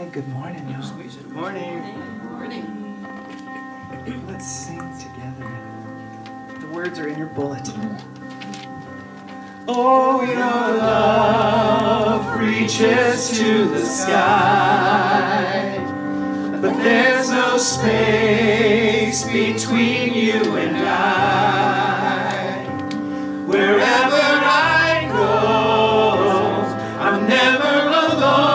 Hey, good morning, y'all. Good morning. Good morning. Let's sing together. The words are in your bulletin. Oh, your love reaches to the sky, but there's no space between you and I. Wherever I go, I'm never alone.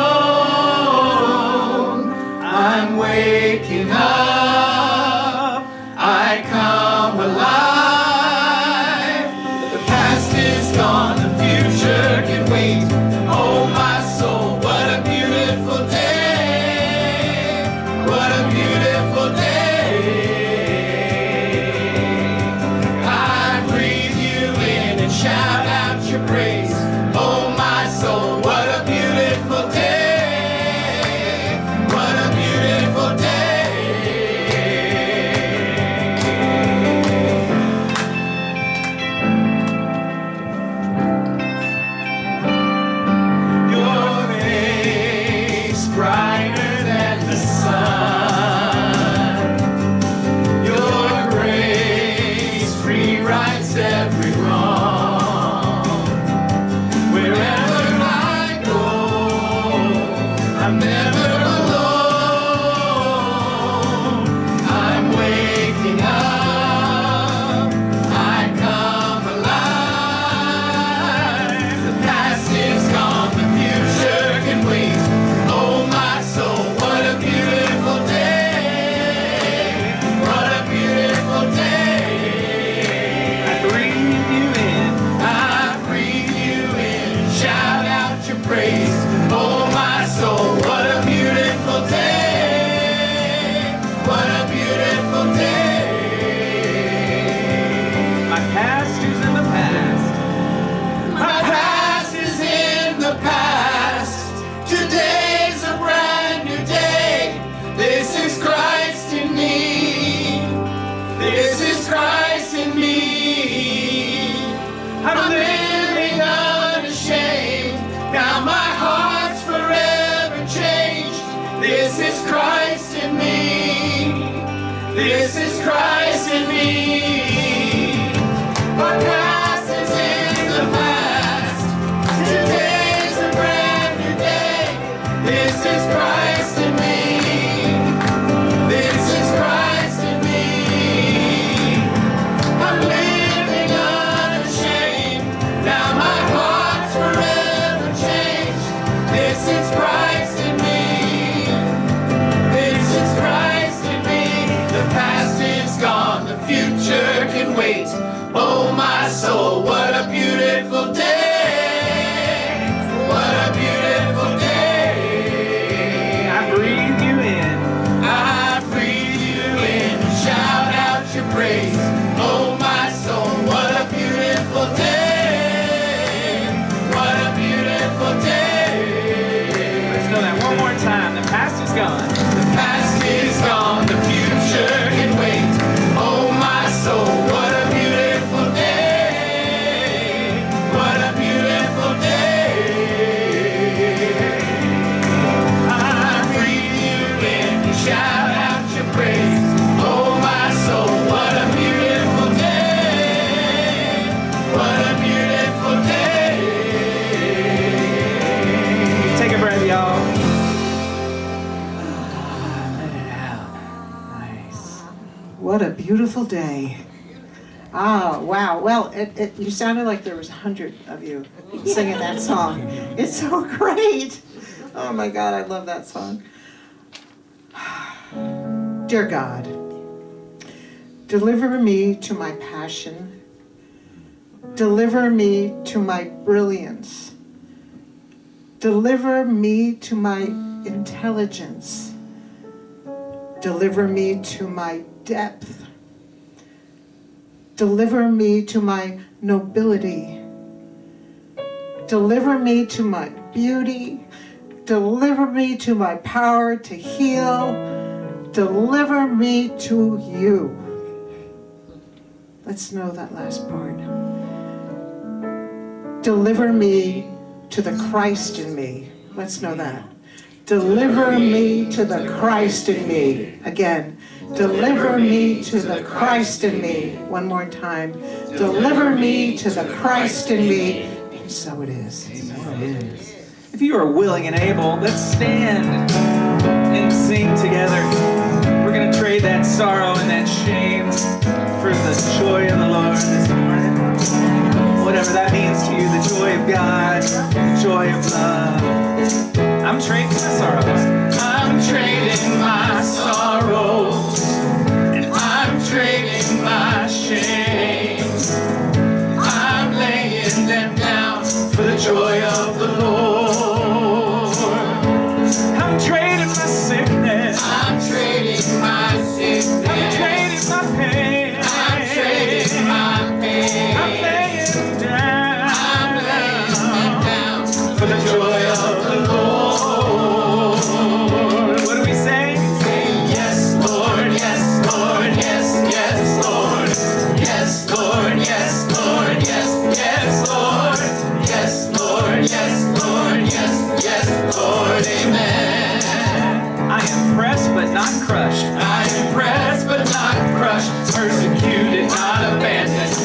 I'm waking up, I come alive. The past is gone, the future can wait. Oh my soul, what a beautiful day. What a beautiful day. I breathe you in and shout out your praise. Oh my soul, what a beautiful day. What a beautiful day. Your face brighter than the sun. Your grace rewrites every wrong. Wherever I go, I'm never alone. I'm waking up, I come alive. The past is gone, the future can wait. Oh my soul, what a beautiful day. What a beautiful day. I breathe you in, I breathe you in. Shout out your praise. Oh my soul, what a beautiful day. What a beautiful day. My past is in the past. My past is in the past. Today's a brand new day. This is Christ in me. This is Christ in me. I'm living unashamed. Now my heart's forever changed. This is Christ in me. This is Christ in me. My past is in the past. Today's a brand new day. This is Christ in me. This is Christ in me. I'm living unashamed. Now my heart's forever changed. This is Christ in me. This is Christ in me. The past is gone, the future can wait. Oh my soul, what a beautiful day. What a beautiful day. I breathe you in. I breathe you in. Shout out your praise. Oh my soul, what a beautiful day. What a beautiful day. Let's know that one more time. The past is gone. The past is gone. The future can wait. Oh my soul, what a beautiful day. What a beautiful day. I breathe you in. Shout out your praise. Oh my soul, what a beautiful day. What a beautiful day. Take a breath, y'all. Let it out. Nice. What a beautiful day. Oh, wow. Well, you sounded like there was 100 of you singing that song. It's so great. Oh my God, I love that song. Dear God, deliver me to my passion. Deliver me to my brilliance. Deliver me to my intelligence. Deliver me to my depth. Deliver me to my nobility. Deliver me to my beauty. Deliver me to my power to heal. Deliver me to you. Let's know that last part. Deliver me to the Christ in me. Let's know that. Deliver me to the Christ in me. Again. Deliver me to the Christ in me. One more time. Deliver me to the Christ in me. And so it is. So it is. If you are willing and able, let's stand and sing together. We're going to trade that sorrow and that shame for the joy of the Lord this morning. Whatever that means to you, the joy of God, the joy of love. I'm trading my sorrows. I'm trading my sorrows, and I'm trading my shame. I'm laying them down for the joy of the Lord. I'm trading my sickness. I'm trading my sickness. I'm trading my pain. I'm trading my pain. I'm laying them down. I'm laying them down for the joy of the Lord. What do we say? Say yes, Lord, yes, Lord, yes, yes, Lord. Yes, Lord, yes, Lord, yes, yes, Lord. Yes, Lord, yes, Lord, yes, yes, Lord, amen. I am pressed but not crushed. I am pressed but not crushed, persecuted, not abandoned,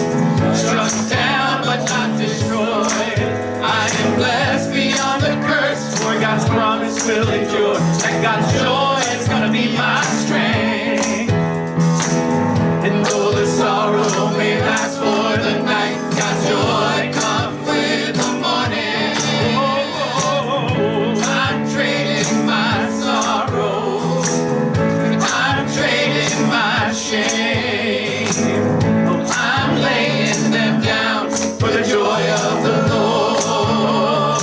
struck down but not destroyed. I am blessed beyond the curse, for God's promise will endure, and God's joy is gonna be my strength. And though the sorrow may last for the night, God's joy comes with the morning. I'm trading my sorrows, I'm trading my shame. I'm laying them down for the joy of the Lord.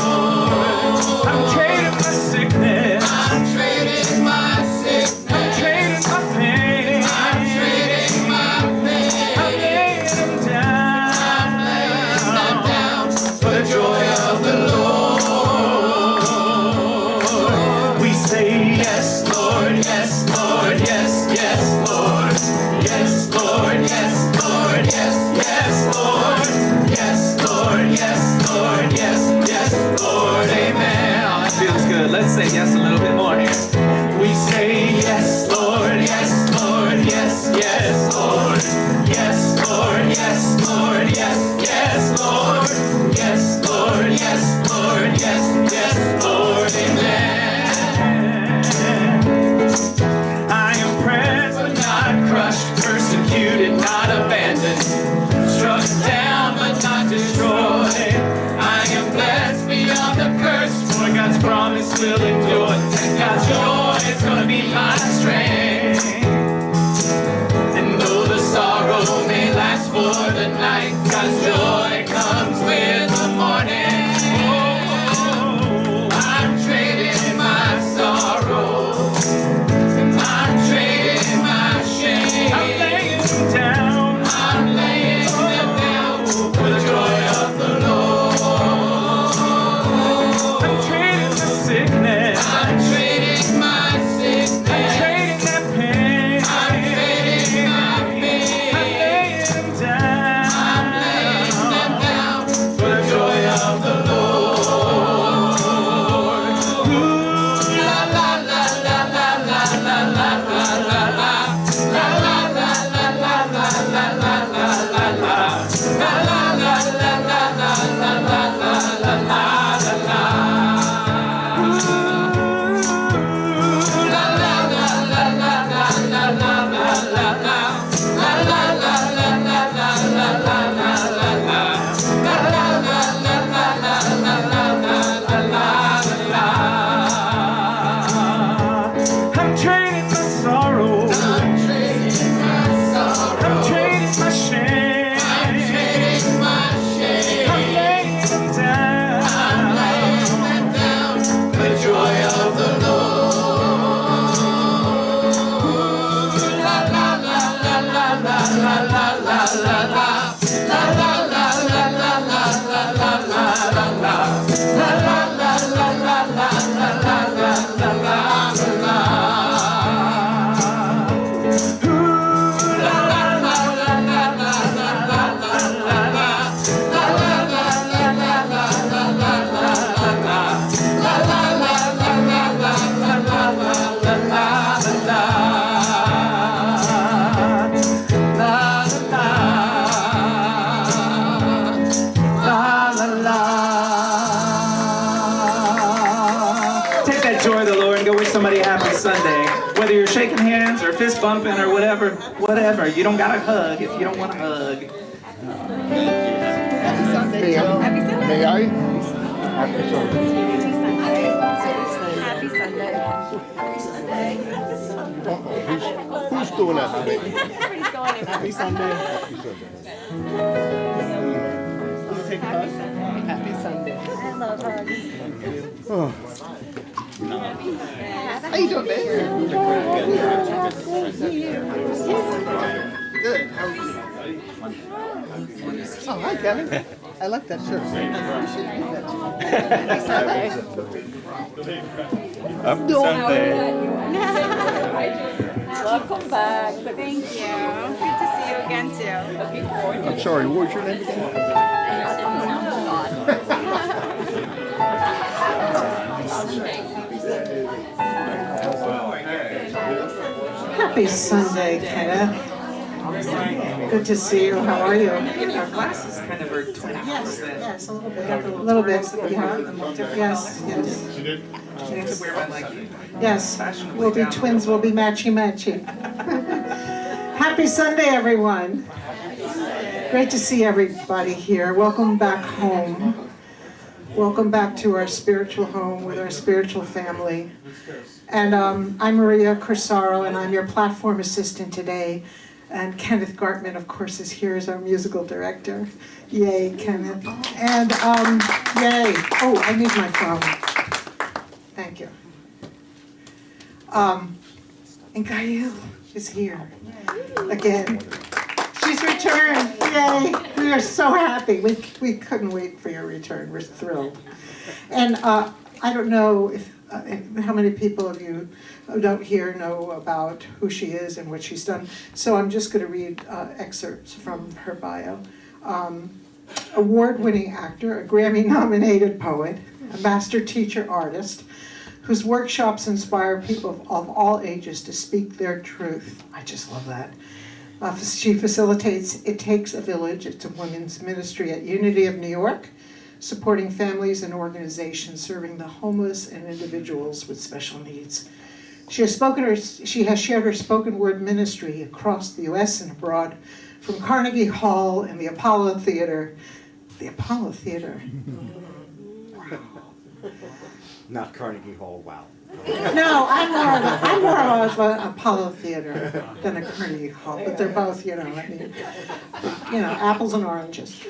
I'm trading my sickness. I'm trading my sickness. I'm trading my pain. I'm trading my pain. I'm laying them down. I'm laying them down for the joy of the Lord. We say yes, Lord, yes, Lord, yes, yes, Lord. Yes, Lord, yes, Lord, yes, yes, Lord. Yes, Lord, yes, Lord, yes, yes, Lord, amen. Oh, that feels good. Let's say yes a little bit more here. We say yes, Lord, yes, Lord, yes, yes, Lord. Yes, Lord, yes, Lord, yes, yes, Lord. Yes, Lord, yes, Lord, yes, yes, Lord, amen. I am pressed But not crushed, persecuted, not abandoned, struck down but not destroyed. I am blessed beyond the curse, for God's promise will endure, and God's joy is gonna be my strength. And though the sorrow may last for the night, God's joy comes with the morning. I'm trading my sorrows, I'm trading my shame. I'm laying them down. I'm laying them down for the joy of the Lord. I'm trading my sickness. I'm trading my sickness. I'm trading that pain. I'm trading my pain. I'm laying them down. I'm laying shaking hands or fist bumping or whatever. Whatever. You don't gotta hug if you don't want to hug. May I? Happy Sunday. Happy Sunday. Who's doing that today? Everybody's going in. Happy Sunday. Happy Sunday. Happy Sunday. I love hugs. Oh. How you doing, babe? Good. How are you? Oh, hi, Kevin. I like that shirt. Happy Sunday. Welcome back. Thank you. Good to see you again, too. I'm sorry, what was your name again? Happy Sunday, Kenneth. Good to see you. How are you? Our glasses kind of are twin. Yes, yes, a little bit. A little bit. Yeah. Yes, yes. I need to wear my like. Yes. We'll be twins. We'll be matchy-matchy. Happy Sunday, everyone. Great to see everybody here. Welcome back home. Welcome back to our spiritual home with our spiritual family. And I'm Maria Corsaro, and I'm your platform assistant today. And Kenneth Gartman, of course, is here as our musical director. Yay, Kenneth. And yay. Oh, I need my phone. Thank you. And Gha'il is here again. She's returned. Yay. We are so happy. We couldn't wait for your return. We're thrilled. And I don't know if how many people of you who don't here know about who she is and what she's done. So I'm just going to read excerpts from her bio. Award-winning actor, a Grammy-nominated poet, a master teacher artist, whose workshops inspire people of all ages to speak their truth. I just love that. She facilitates It Takes a Village. It's a women's ministry at Unity of New York, supporting families and organizations serving the homeless and individuals with special needs. She has shared her spoken word ministry across the U.S. and abroad, from Carnegie Hall and the Apollo Theater. The Apollo Theater. Not Carnegie Hall, wow. No, I'm more of an Apollo Theater than a Carnegie Hall, but they're both, I mean, apples and oranges.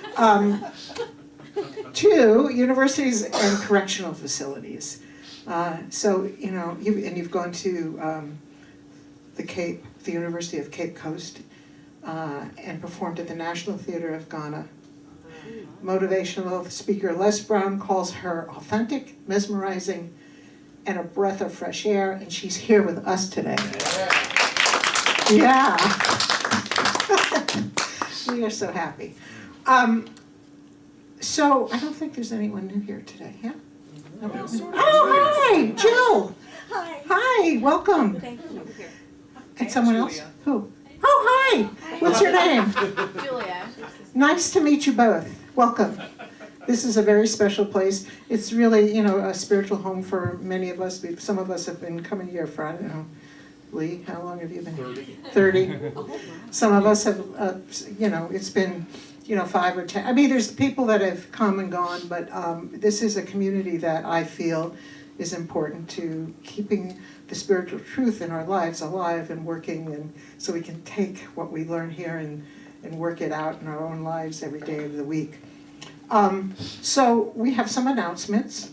2, universities and correctional facilities. So, you've gone to the University of Cape Coast and performed at the National Theatre of Ghana. Motivational speaker Les Brown calls her authentic, mesmerizing, and a breath of fresh air, and she's here with us today. Yeah. We are so happy. So I don't think there's anyone new here today, yeah? Oh, hi, Jill. Hi. Hi, welcome. Thank you. Here. And someone else? Who? Oh, hi. What's your name? Julia. Nice to meet you both. Welcome. This is a very special place. It's really, a spiritual home for many of us. Some of us have been coming here for, I don't know, Lee, how long have you been? 30. Some of us have, it's been, 5 or 10. I mean, there's people that have come and gone, but this is a community that I feel is important to keeping the spiritual truth in our lives alive and working, and so we can take what we learn here and work it out in our own lives every day of the week. So we have some announcements.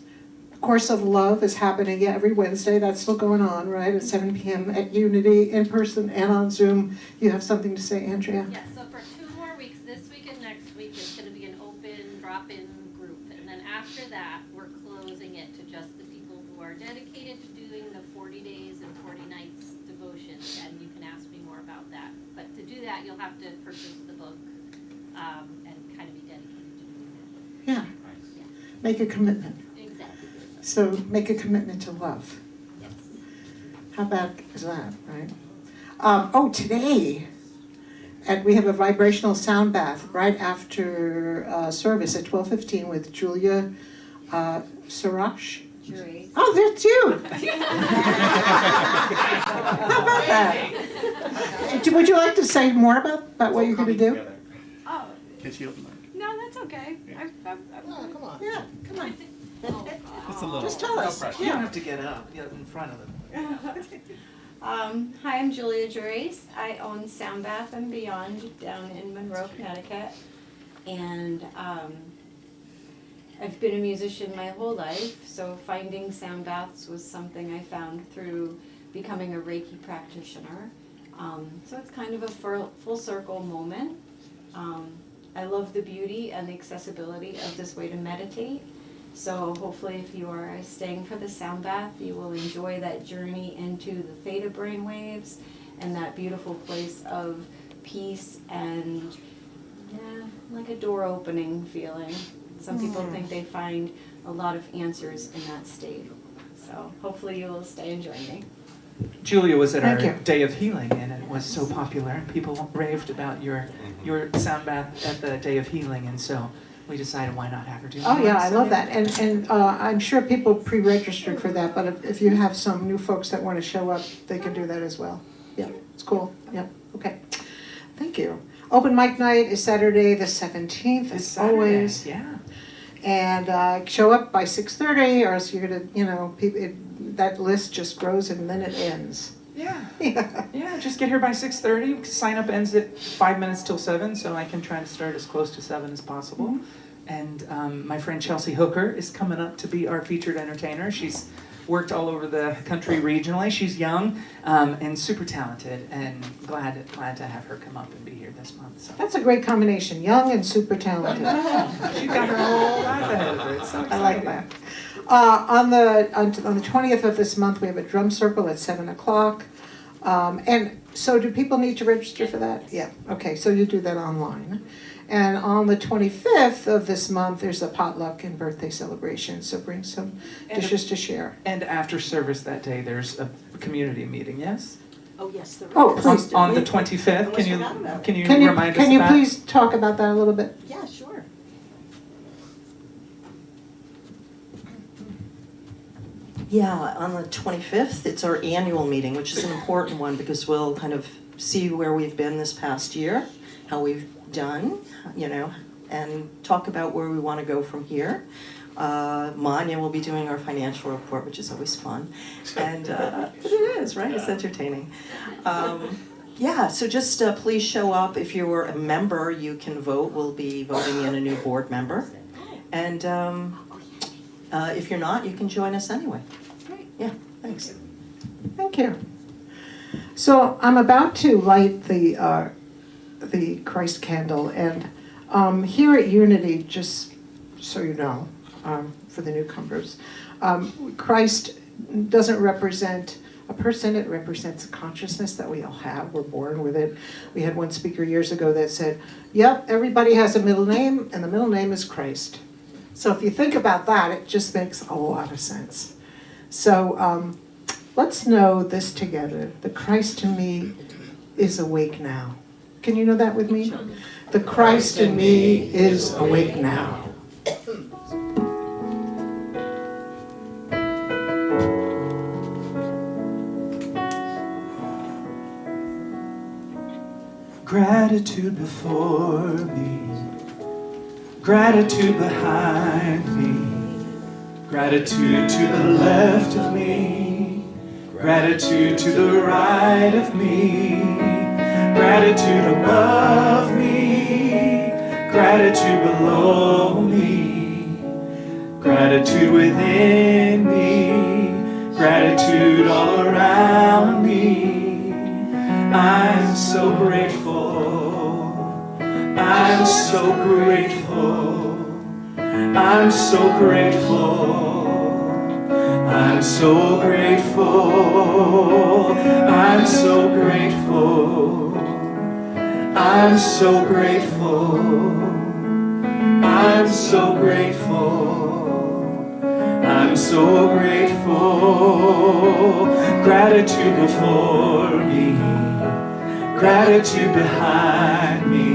Course of Love is happening every Wednesday. That's still going on, right? At 7 p.m. at Unity, in person and on Zoom. You have something to say, Andrea? Yes, so for 2 more weeks, this week and next week, it's going to be an open drop-in group. And then after that, we're closing it to just the people who are dedicated to doing the 40 days and 40 nights devotion. And you can ask me more about that. But to do that, you'll have to purchase the book and kind of be dedicated to doing that. Yeah. Make a commitment. Exactly. So make a commitment to love. Yes. How bad is that, right? Today, we have a vibrational sound bath right after service at 12:15 with Julia Sarash. Julie. Oh, that's you. How about that? Would you like to say more about what you're going to do? Oh, Can she open no, that's okay. Yeah, come on. Just a little. Just tell us. You don't have to get up. Get in front of them. Hi, I'm Julia Juris. I own Sound Bath and Beyond down in Monroe, Connecticut. And I've been a musician my whole life, so finding sound baths was something I found through becoming a Reiki practitioner. So it's kind of a full circle moment. I love the beauty and the accessibility of this way to meditate. So hopefully if you are staying for the sound bath, you will enjoy that journey into the theta brainwaves and that beautiful place of peace and like a door opening feeling. Some people think they find a lot of answers in that state. So hopefully you will stay and join me. Julia was at Thank our you. Day of Healing, and it was so popular. People raved about your sound bath at the Day of Healing, and so we decided why not have her do that. Oh, yeah, I love that. And I'm sure people pre-registered for that, but if you have some new folks that want to show up, they can do that as well. Yeah, it's cool. Yeah, okay. Thank you. Open mic night is Saturday the 17th, This as Saturday, always. yeah. And show up by 6:30, or else you're gonna, that list just grows and then it ends. Yeah. Yeah. Yeah, just get here by 6:30. Sign up ends at 5 minutes till 7, so I can try to start as close to 7 as possible. And my friend Chelsea Hooker is coming up to be our featured entertainer. She's worked all over the country regionally. She's young and super talented, and glad to have her come up and be here this month. So. That's a great combination, young and super talented. She's got her whole life ahead of her. It's so I like exciting. that. On the 20th of this month, we have a drum circle at 7 o'clock. And so do people need to register for that? Yeah, okay, so you do that online. And on the 25th of this month, there's a potluck and birthday celebration, so bring some dishes to share. And after service that day, there's a community meeting, yes? Oh, yes, there is. Oh, please. On the 25th, Almost forgot about it. can you Can remind us of you that? please talk about that a little bit? Yeah, sure. Yeah, on the 25th, it's our annual meeting, which is an important one because we'll kind of see where we've been this past year, how we've done, and talk about where we want to go from here. Manya will be doing our financial report, which is always fun. And it is, right? It's entertaining. So just please show up. If you're a member, you can vote. We'll be voting in a new board member. And if you're not, you can join us anyway. Yeah, thanks. Thank you. So I'm about to light the Christ candle, and here at Unity, just so you know, for the newcomers, Christ doesn't represent a person, it represents a consciousness that we all have. We're born with it. We had one speaker years ago that said, yep, everybody has a middle name, and the middle name is Christ. So if you think about that, it just makes a lot of sense. So let's know this together. The Christ in me is awake now. Can you know that with me? The Christ in me is awake now. Gratitude before me, gratitude behind me, gratitude to the left of me, gratitude to the right of me, gratitude above me, gratitude below me, gratitude within me, gratitude all around me. I'm so grateful, I'm so grateful, I'm so grateful, I'm so grateful, I'm so grateful, I'm so grateful, I'm so grateful, I'm so grateful. Gratitude before me, gratitude behind me,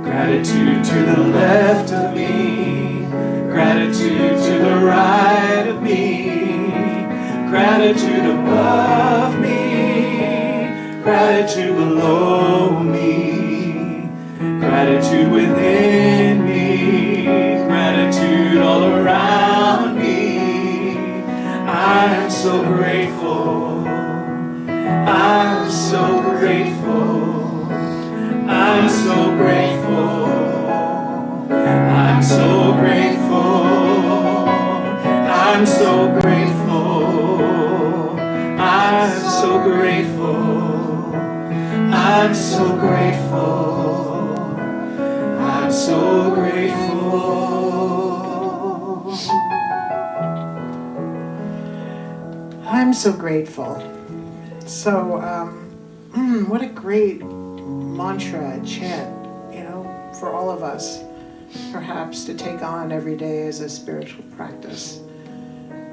gratitude to the left of me, gratitude to the right of me, Gratitude above me, gratitude below me, gratitude within me, gratitude all around me. I'm so grateful, I'm so grateful, I'm so grateful, I'm so grateful, I'm so grateful, I'm so grateful, I'm so grateful, I'm so grateful. I'm so grateful. So, what a great mantra, chant, for all of us, perhaps to take on every day as a spiritual practice.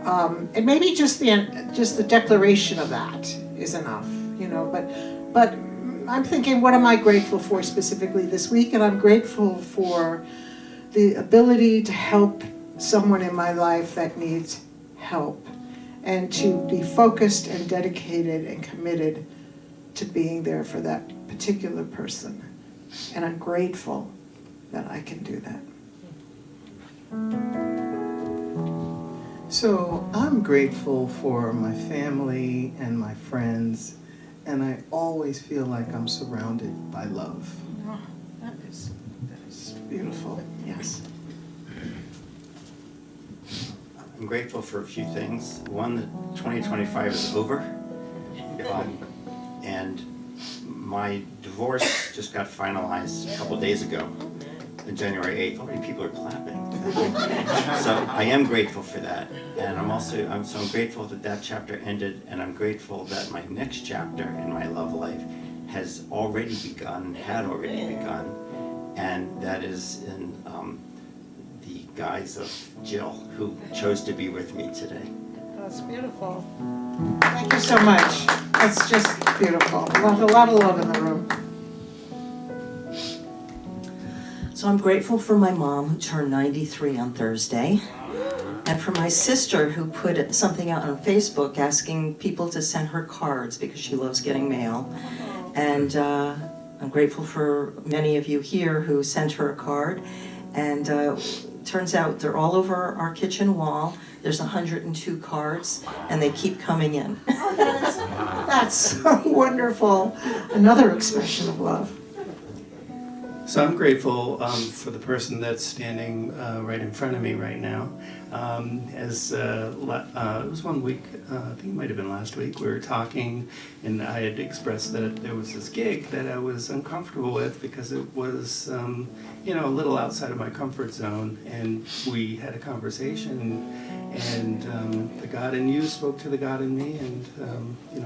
And maybe just the declaration of that is enough, but I'm thinking, what am I grateful for specifically this week? And I'm grateful for the ability to help someone in my life that needs help, and to be focused and dedicated and committed to being there for that particular person. And I'm grateful that I can do that. So I'm grateful for my family and my friends, and I always feel like I'm surrounded by love. Oh, that is beautiful. Yes. I'm grateful for a few things. One, that 2025 is over. And my divorce just got finalized a couple days ago, on January 8th. Already people are clapping. So I am grateful for that. And I'm grateful that chapter ended, and I'm grateful that my next chapter in my love life has already begun, had already begun, and that is in the guise of Jill, who chose to be with me today. That's beautiful. Thank you so much. That's just beautiful. A lot of love in the room. So I'm grateful for my mom, who turned 93 on Thursday, and for my sister, who put something out on Facebook asking people to send her cards because she loves getting mail. And I'm grateful for many of you here who sent her a card. And turns out they're all over our kitchen wall. There's 102 cards, and they keep coming in. That's so wonderful. Another expression of love. So I'm grateful for the person that's standing right in front of me right now. It was 1 week, I think it might have been last week, we were talking, and I had expressed that there was this gig that I was uncomfortable with because it was, a little outside of my comfort zone. And we had a conversation, and the God in you spoke to the God in me, and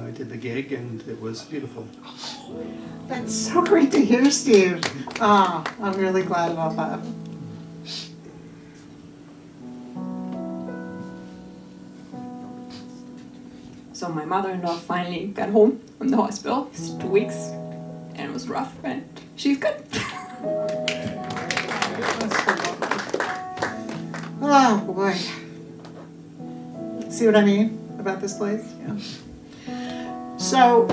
I did the gig, and it was beautiful. That's so great to hear, Steve. I'm really glad about that. So my mother-in-law finally got home from the hospital. It's 2 weeks, and it was rough, and she's good. Oh boy. See what I mean about this place? Yeah. So,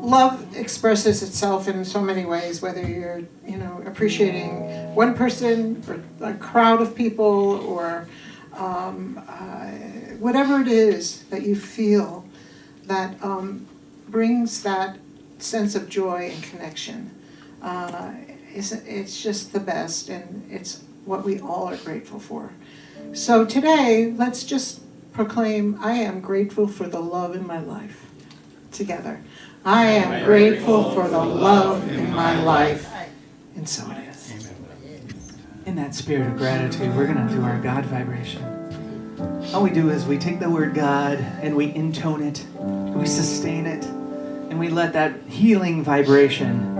love expresses itself in so many ways, whether you're, appreciating one person or a crowd of people, or whatever it is that you feel that brings that sense of joy and connection. It's just the best, and it's what we all are grateful for. So today, let's just proclaim, I am grateful for the love in my life. Together. I am grateful for the love in my life. And so it is. In that spirit of gratitude, we're going to do our God vibration. All we do is we take the word God and we intone it, we sustain it, and we let that healing vibration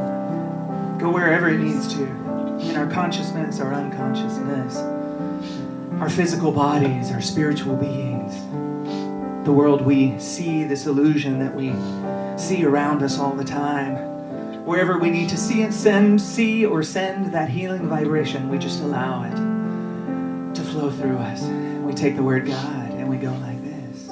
go wherever it needs to, in our consciousness, our unconsciousness, our physical bodies, our spiritual beings, the world we see, this illusion that we see around us all the time. Wherever we need to see or send that healing vibration, we just allow it to flow through us. We take the word God and we go like this.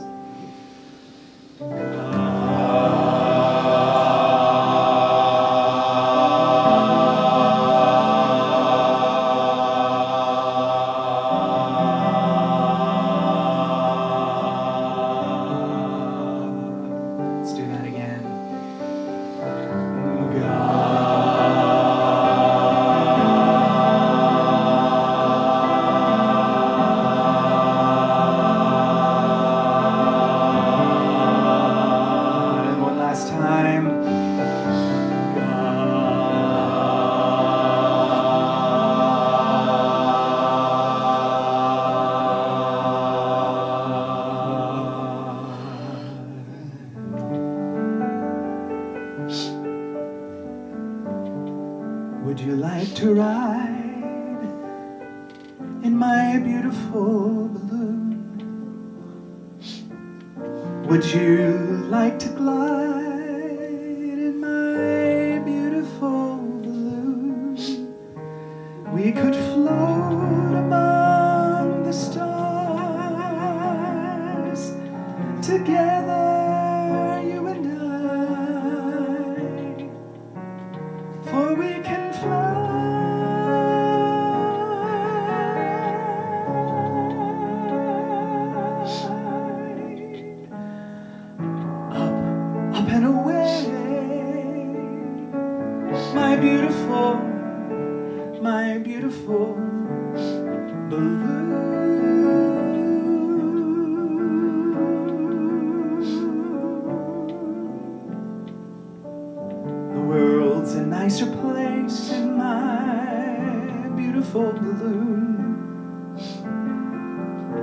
to ride in my beautiful balloon? Would you like to glide in my beautiful balloon? We could float among the stars together, you and I, for we can fly up and away, my beautiful balloon. The world's a nicer place in my beautiful balloon.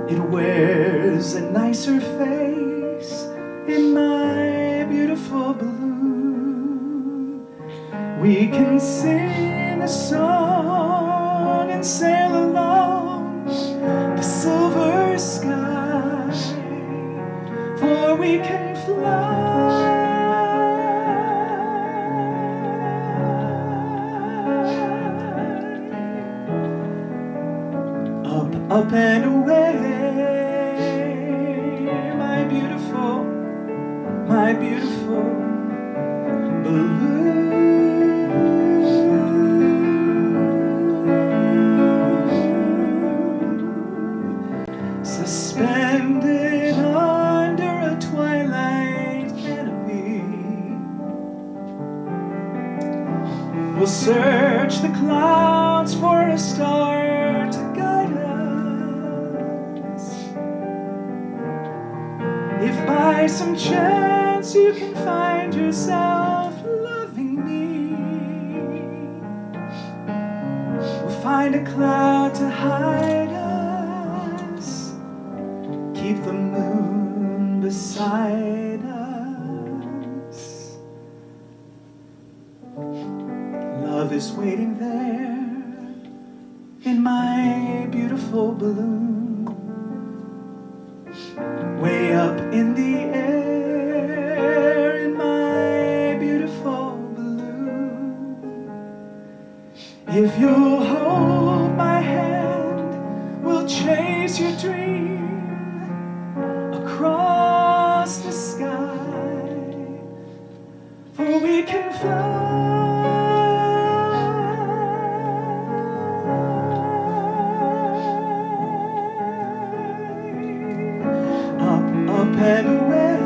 It wears a nicer face in my beautiful balloon. We can sing a song and sail along the silver sky, for we can fly up and away, my beautiful balloon. Suspended under a twilight canopy, we'll search the clouds for a star to guide us. If by some chance you can find yourself loving me, we'll find a cloud to hide us, keep the moon beside us. Love is waiting there in my beautiful balloon, way up in the air in my beautiful balloon. If you'll hold my hand, we'll chase your dream across the sky, for we can fly up and away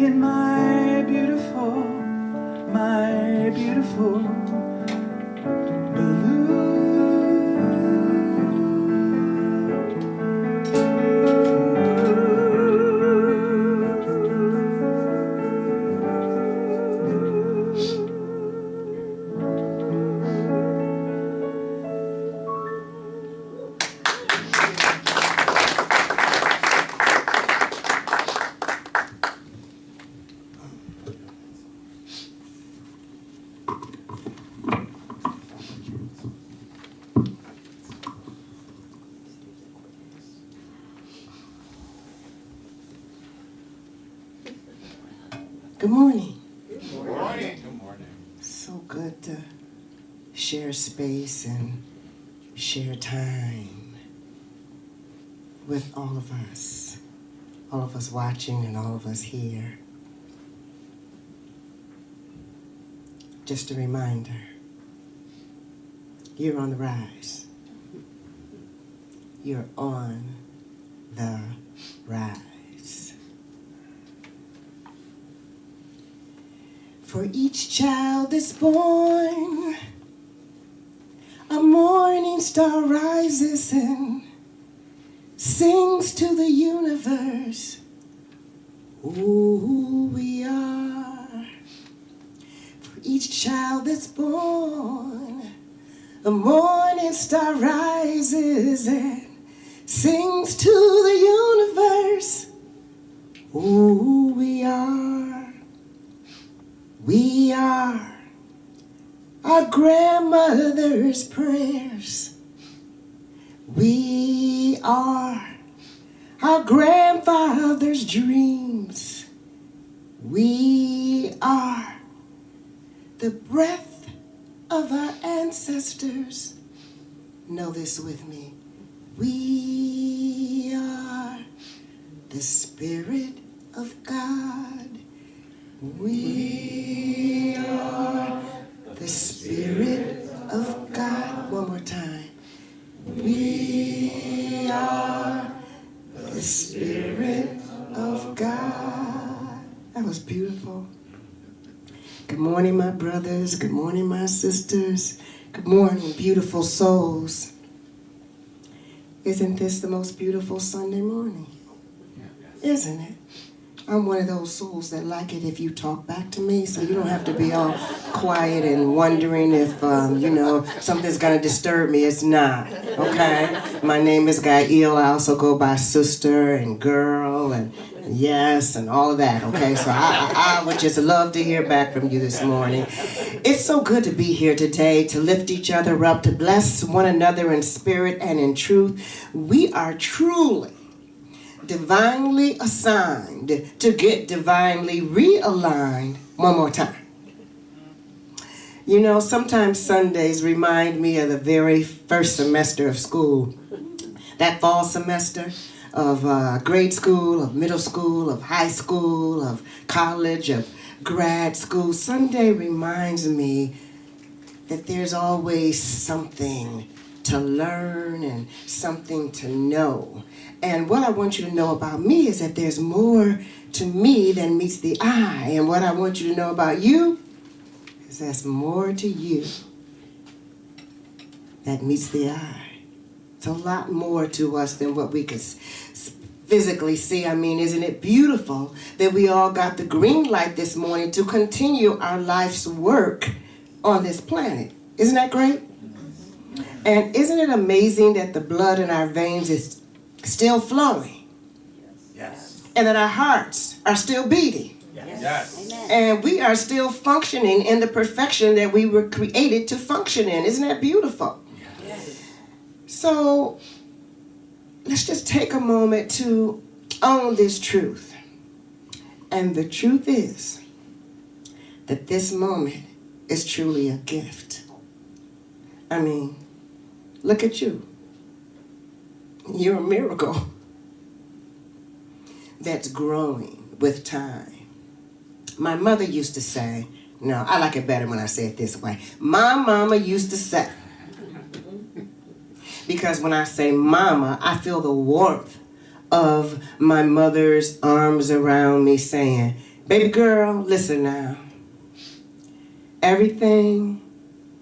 in my beautiful Good morning. Good morning. So good to share space and share time with all of us watching and all of us here. Just a reminder, you're on the rise. You're on the rise. For each child that's born, a morning star rises and sings to the universe who we are. For each child that's born, a morning star rises and sings to the universe who we are. We are our grandmother's prayers. We are our grandfather's dreams. We are the breath of our ancestors. Know this with me. We are the Spirit of God. We are the Spirit of God. One more time. We are the Spirit of God. That was beautiful. Good morning, my brothers. Good morning, my sisters. Good morning, beautiful souls. Isn't this the most beautiful Sunday morning? Isn't it? I'm one of those souls that like it if you talk back to me, so you don't have to be all quiet and wondering if, something's going to disturb me. It's not, okay? My name is Gha'il. I also go by sister and girl and yes and all of that, okay? So I would just love to hear back from you this morning. It's so good to be here today, to lift each other up, to bless one another in spirit and in truth. We are truly divinely assigned to get divinely realigned. One more time. You know, sometimes Sundays remind me of the very first semester of school. That fall semester of grade school, of middle school, of high school, of college, of grad school. Sunday reminds me that there's always something to learn and something to know. And what I want you to know about me is that there's more to me than meets the eye. And what I want you to know about you is there's more to you that meets the eye. It's a lot more to us than what we could physically see. I mean, isn't it beautiful that we all got the green light this morning to continue our life's work on this planet? Isn't that great? And isn't it amazing that the blood in our veins is still flowing? Yes. And that our hearts are still beating? Yes. And we are still functioning in the perfection that we were created to function in. Isn't that beautiful? Yes. So let's just take a moment to own this truth. And the truth is that this moment is truly a gift. I mean, look at you. You're a miracle that's growing with time. My mother used to say, no, I like it better when I say it this way. My mama used to say, because when I say mama, I feel the warmth of my mother's arms around me saying, baby girl, listen now. Everything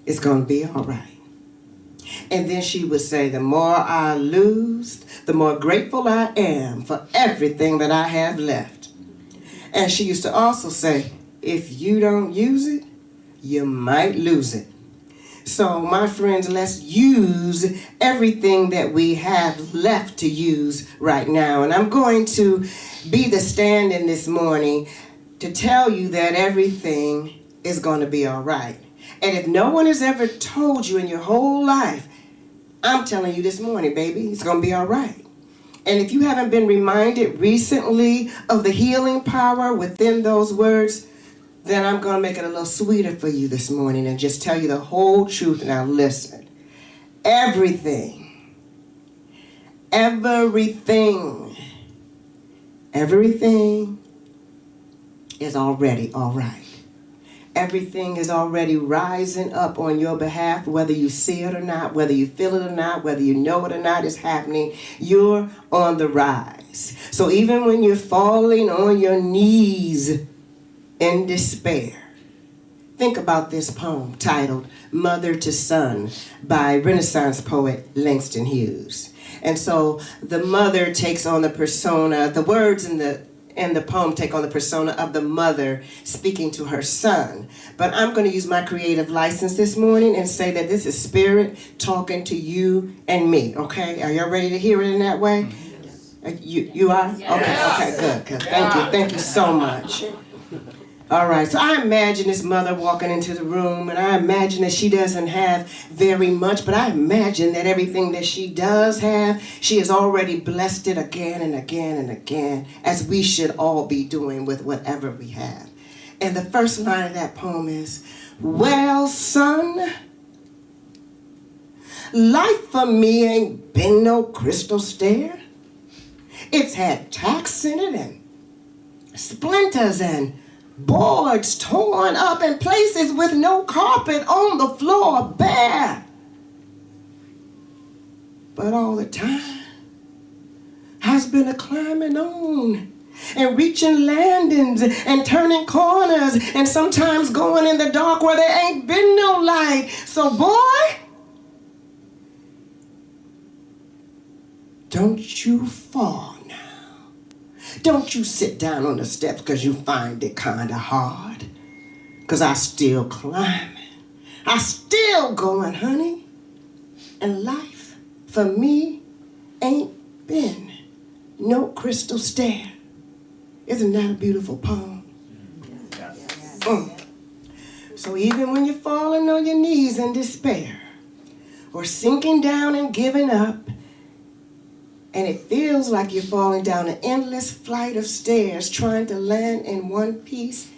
is going to be all right. And then she would say, the more I lose, the more grateful I am for everything that I have left. And she used to also say, if you don't use it, you might lose it. So my friends, let's use everything that we have left to use right now. And I'm going to be the stand-in this morning to tell you that everything is going to be all right. And if no one has ever told you in your whole life, I'm telling you this morning, baby, it's going to be all right. And if you haven't been reminded recently of the healing power within those words, then I'm going to make it a little sweeter for you this morning and just tell you the whole truth. Now listen. Everything is already all right. Everything is already rising up on your behalf, whether you see it or not, whether you feel it or not, whether you know it or not, it's happening. You're on the rise. So even when you're falling on your knees in despair, think about this poem titled Mother to Son by Renaissance poet Langston Hughes. And so the mother takes on the persona, the words in the poem take on the persona of the mother speaking to her son. But I'm going to use my creative license this morning and say that this is spirit talking to you and me, okay? Are y'all ready to hear it in that way? You are? Yes. Okay, good. Thank you so much. All right, so I imagine this mother walking into the room, and I imagine that she doesn't have very much, but I imagine that everything that she does have, she has already blessed it again and again and again, as we should all be doing with whatever we have. And the first line of that poem is, well, son, life for me ain't been no crystal stair. It's had tacks in it and splinters and boards torn up in places with no carpet on the floor bare. But all the time has been a climbing on and reaching landings and turning corners and sometimes going in the dark where there ain't been no light. So boy, don't you fall. Don't you sit down on the steps because you find it kind of hard. Because I still climbing. I still going, honey. And life, for me, ain't been no crystal stair. Isn't that a beautiful poem? So even when you're falling on your knees in despair, or sinking down and giving up, and it feels like you're falling down an endless flight of stairs trying to land in one piece.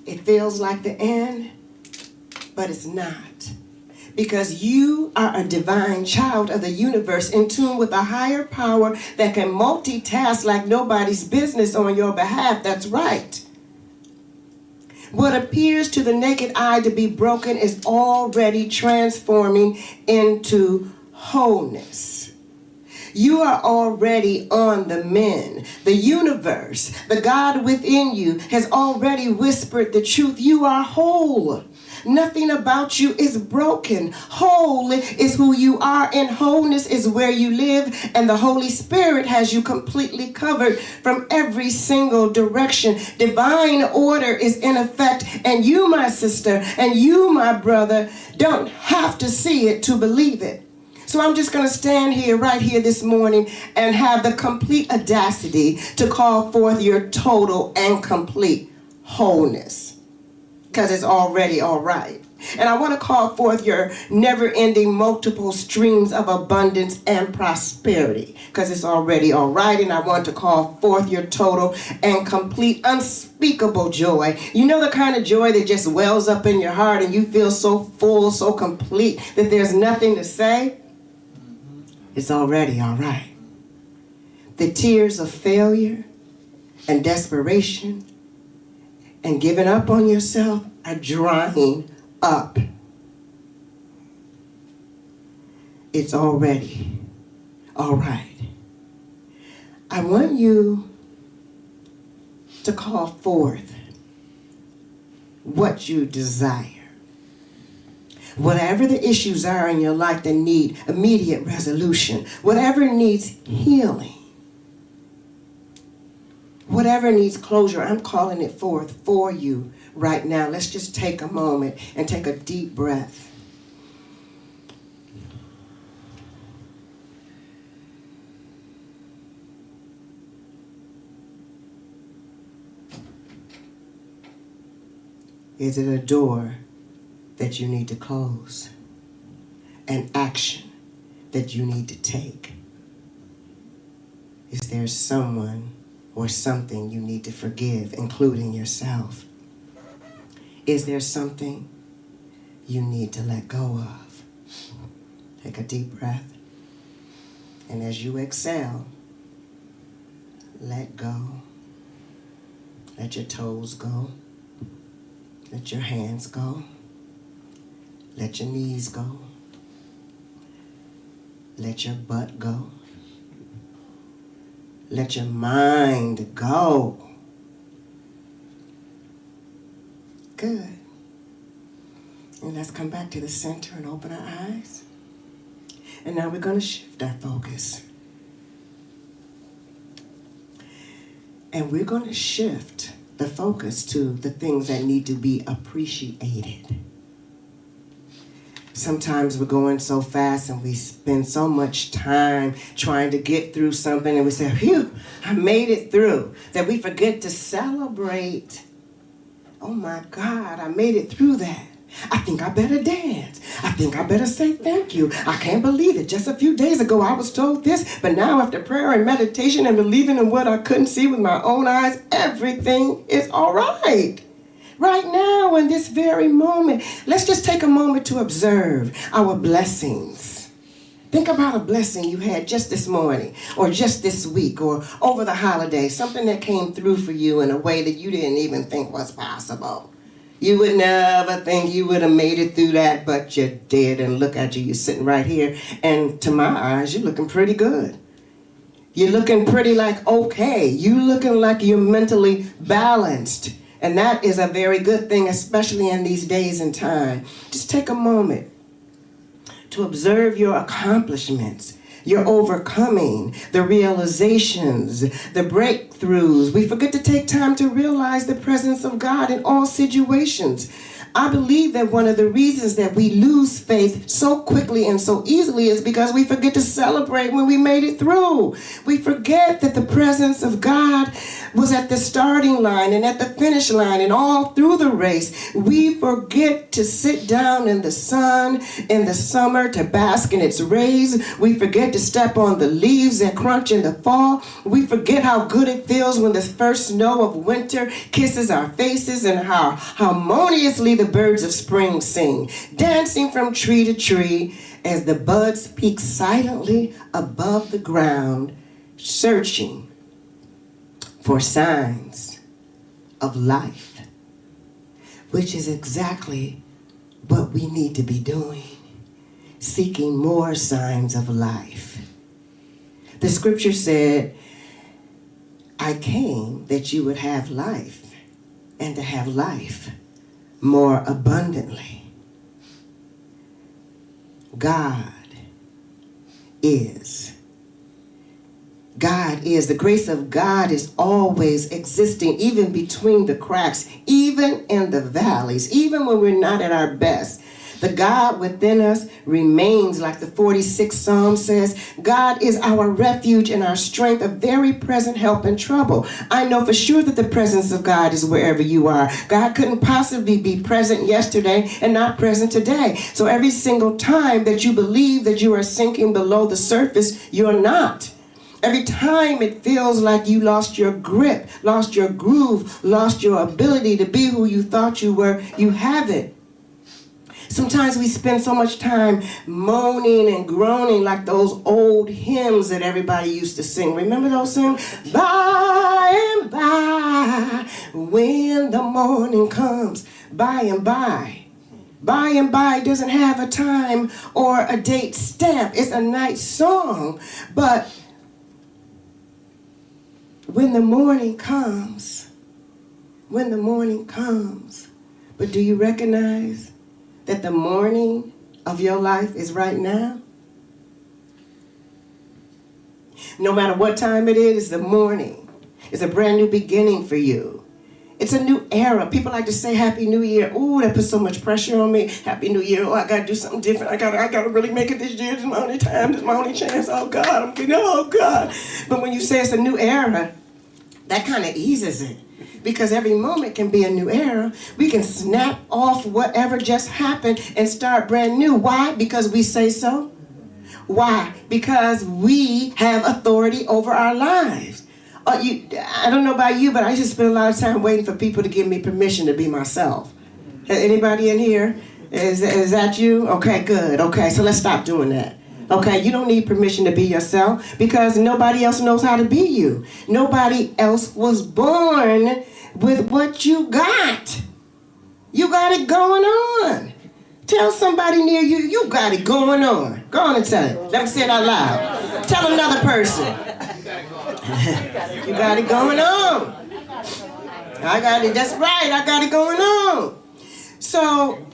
It feels like the end, but it's not. Because you are a divine child of the universe in tune with a higher power that can multitask like nobody's business on your behalf. That's right. What appears to the naked eye to be broken is already transforming into wholeness. You are already on the mend. The universe, the God within you, has already whispered the truth. You are whole. Nothing about you is broken. Whole is who you are, and wholeness is where you live, and the Holy Spirit has you completely covered from every single direction. Divine order is in effect, and you, my sister, and you, my brother, don't have to see it to believe it. So I'm just going to stand here, right here this morning, and have the complete audacity to call forth your total and complete wholeness. Because it's already all right. And I want to call forth your never-ending multiple streams of abundance and prosperity. Because it's already all right. And I want to call forth your total and complete unspeakable joy. You know the kind of joy that just wells up in your heart and you feel so full, so complete that there's nothing to say? It's already all right. The tears of failure and desperation and giving up on yourself are drying up. It's already all right. I want you to call forth what you desire. Whatever the issues are in your life that need immediate resolution, whatever needs healing, whatever needs closure, I'm calling it forth for you right now. Let's just take a moment and take a deep breath. Is it a door that you need to close? An action that you need to take? Is there someone or something you need to forgive, including yourself? Is there something you need to let go of? Take a deep breath. And as you exhale, let go. Let your toes go. Let your hands go. Let your knees go. Let your butt go. Let your mind go. Good. And let's come back to the center and open our eyes. And now we're going to shift our focus. And we're going to shift the focus to the things that need to be appreciated. Sometimes we're going so fast and we spend so much time trying to get through something and we say, phew, I made it through, that we forget to celebrate oh my God, I made it through that. I think I better dance. I think I better say thank you. I can't believe it. Just a few days ago I was told this, but now after prayer and meditation and believing in what I couldn't see with my own eyes, everything is all right. Right now, in this very moment, let's just take a moment to observe our blessings. Think about a blessing you had just this morning, or just this week, or over the holidays, something that came through for you in a way that you didn't even think was possible. You would never think you would have made it through that, but you did, and look at you, you're sitting right here, and to my eyes, you're looking pretty good. You're looking pretty like okay. You're looking like you're mentally balanced. And that is a very good thing, especially in these days and time. Just take a moment to observe your accomplishments, your overcoming, the realizations, the breakthroughs. We forget to take time to realize the presence of God in all situations. I believe that one of the reasons that we lose faith so quickly and so easily is because we forget to celebrate when we made it through. We forget that the presence of God was at the starting line and at the finish line and all through the race. We forget to sit down in the sun in the summer to bask in its rays. We forget to step on the leaves that crunch in the fall. We forget how good it feels when the first snow of winter kisses our faces and how harmoniously the birds of spring sing, dancing from tree to tree as the buds peek silently above the ground, searching for signs of life, which is exactly what we need to be doing, seeking more signs of life. The scripture said, I came that you would have life, and to have life more abundantly. God is. The grace of God is always existing, even between the cracks, even in the valleys, even when we're not at our best. The God within us remains, like the 46th Psalm says, God is our refuge and our strength, a very present help in trouble. I know for sure that the presence of God is wherever you are. God couldn't possibly be present yesterday and not present today. So every single time that you believe that you are sinking below the surface, you're not. Every time it feels like you lost your grip, lost your groove, lost your ability to be who you thought you were, you haven't. Sometimes we spend so much time moaning and groaning like those old hymns that everybody used to sing. Remember those hymns? By and by, when the morning comes, by and by. By and by doesn't have a time or a date stamp. It's a nice song. But when the morning comes, but do you recognize that the morning of your life is right now? No matter what time it is, the morning. It's a brand new beginning for you. It's a new era. People like to say Happy New Year. Ooh, that puts so much pressure on me. Happy New Year. Oh, I gotta do something different. I gotta really make it this year. This is my only time. This is my only chance. Oh God, oh God. But when you say it's a new era, that kind of eases it. Because every moment can be a new era. We can snap off whatever just happened and start brand new. Why? Because we say so. Why? Because we have authority over our lives. I don't know about you, but I just spend a lot of time waiting for people to give me permission to be myself. Anybody in here? Is that you? Okay, good. Okay, so let's stop doing that. Okay, you don't need permission to be yourself because nobody else knows how to be you. Nobody else was born with what you got. You got it going on. Tell somebody near you, you got it going on. Go on and tell it. Let me say it out loud. Tell another person. You got it going on. I got it. That's right. I got it going on. So,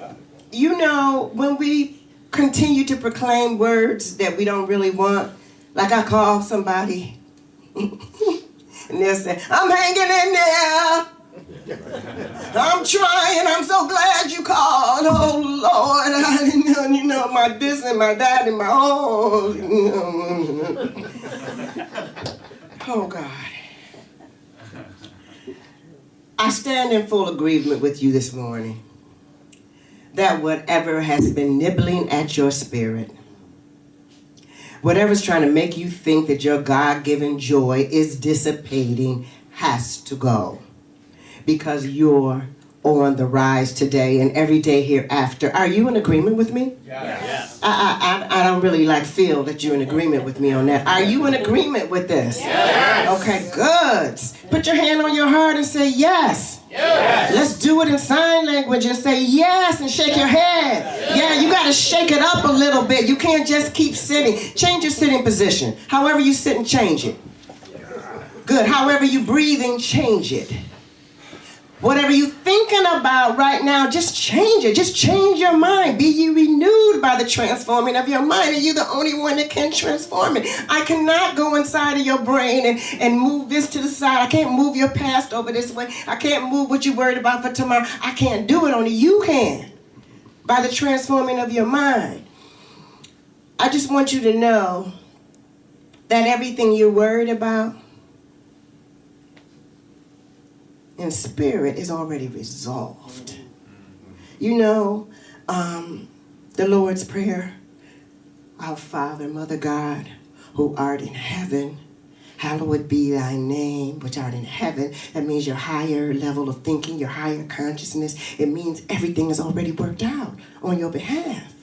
you know, when we continue to proclaim words that we don't really want, like I call somebody and they'll say, I'm hanging in there. I'm trying. I'm so glad you called. Oh, Lord. You know, my this and my that and my oh. Oh, God. I I stand in full agreement with you this morning that whatever has been nibbling at your spirit, whatever's trying to make you think that your God-given joy is dissipating, has to go. Because you're on the rise today and every day hereafter. Are you in agreement with me? Yes. I don't really feel that you're in agreement with me on that. Are you in agreement with this? Yes. Okay, good. Put your hand on your heart and say yes. Yes. Let's do it in sign language and say yes and shake your head. Yeah, you got to shake it up a little bit. You can't just keep sitting. Change your sitting position. However you sit and change it. Good. However you breathing, change it. Whatever you're thinking about right now, just change it. Just change your mind. Be ye renewed by the transforming of your mind. And you're the only one that can transform it. I cannot go inside of your brain and move this to the side. I can't move your past over this way. I can't move what you're worried about for tomorrow. I can't do it. Only you can. By the transforming of your mind. I just want you to know that everything you're worried about in spirit is already resolved. You know, the Lord's Prayer, our Father, Mother God, who art in heaven, hallowed be thy name, which art in heaven. That means your higher level of thinking, your higher consciousness. It means everything is already worked out on your behalf.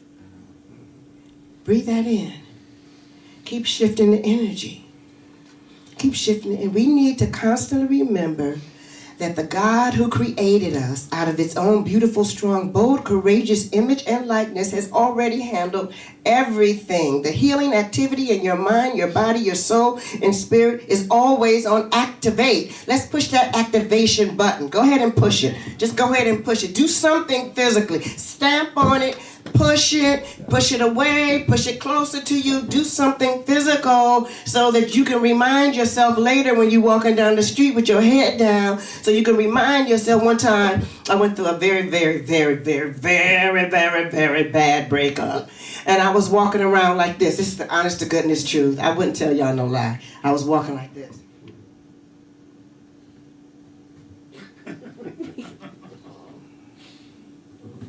Breathe that in. Keep shifting the energy. Keep shifting it. And we need to constantly remember that the God who created us out of its own beautiful, strong, bold, courageous image and likeness has already handled everything. The healing activity in your mind, your body, your soul, and spirit is always on activate. Let's push that activation button. Go ahead and push it. Just go ahead and push it. Do something physically. Stamp on it. Push it away, push it closer to you. Do something physical so that you can remind yourself later when you're walking down the street with your head down, so you can remind yourself. One time I went through a very, very, very, very, very, very, very bad breakup. And I was walking around like this. This is the honest to goodness truth. I wouldn't tell y'all no lie. I was walking like this.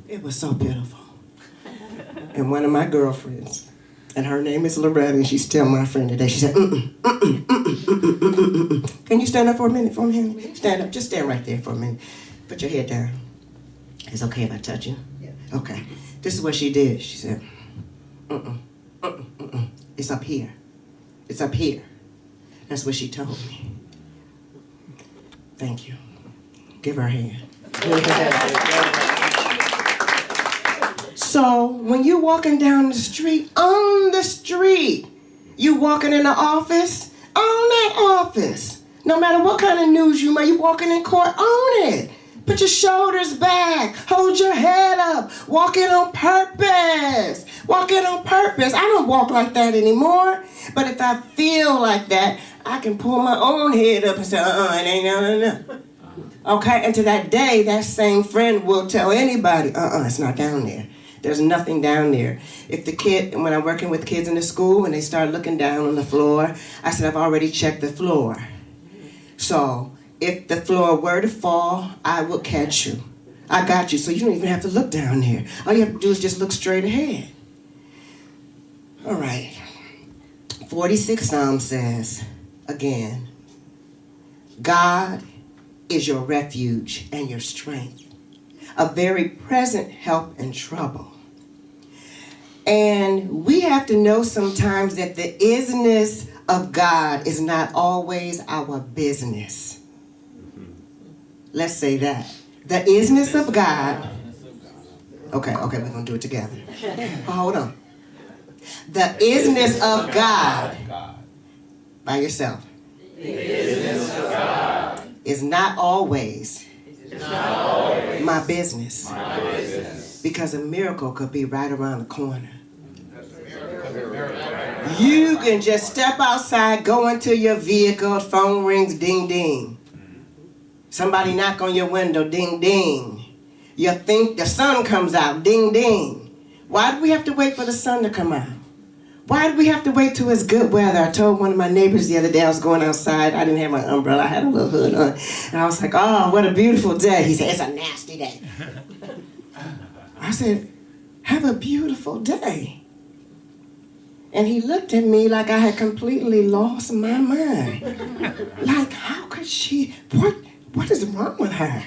It was so beautiful. And one of my girlfriends, and her name is Loretta, and she's still my friend today. She said, Can you stand up for a minute for me, honey? Stand up. Just stand right there for a minute. Put your head down. It's okay if I touch you? Yeah. Okay. This is what she did. She said, It's up here. It's up here. That's what she told me. Thank you. Give her a hand. So when you're walking down the street, on the street, you walking in the office, own that office. No matter what kind of news you might, you walking in court, own it. Put your shoulders back, hold your head up, walking on purpose. Walking on purpose. I don't walk like that anymore. But if I feel like that, I can pull my own head up and say, it ain't no. Okay, and to that day, that same friend will tell anybody, it's not down there. There's nothing down there. If the kid, when I'm working with kids in the school and they start looking down on the floor, I said, I've already checked the floor. So if the floor were to fall, I will catch you. I got you, so you don't even have to look down there. All you have to do is just look straight ahead. All right. 46 Psalm says, again, God is your refuge and your strength, a very present help in trouble. And we have to know sometimes that the isness of God is not always our business. Let's say that. The isness of God. Okay, we're going to do it together. Hold on. The isness of God. By yourself. The isness of God is not always my business. Because a miracle could be right around the corner. You can just step outside, go into your vehicle, phone rings, ding, ding. Somebody knock on your window, ding, ding. You think the sun comes out, ding, ding. Why do we have to wait for the sun to come out? Why do we have to wait till it's good weather? I told one of my neighbors the other day, I was going outside. I didn't have my umbrella. I had a little hood on. And I was like, oh, what a beautiful day. He said, it's a nasty day. I said, have a beautiful day. And he looked at me like I had completely lost my mind. Like, how could she, what is wrong with her?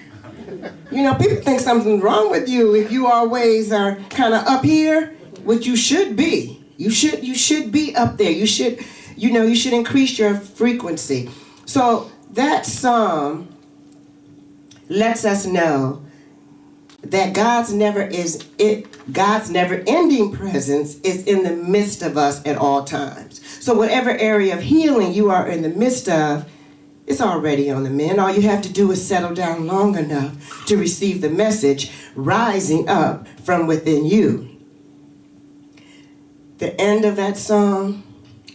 You know, people think something's wrong with you if you always are kind of up here, which you should be. You should be up there. You should increase your frequency. So that psalm lets us know that God's never-ending presence is in the midst of us at all times. So whatever area of healing you are in the midst of, it's already on the mend. All you have to do is settle down long enough to receive the message rising up from within you. The end of that song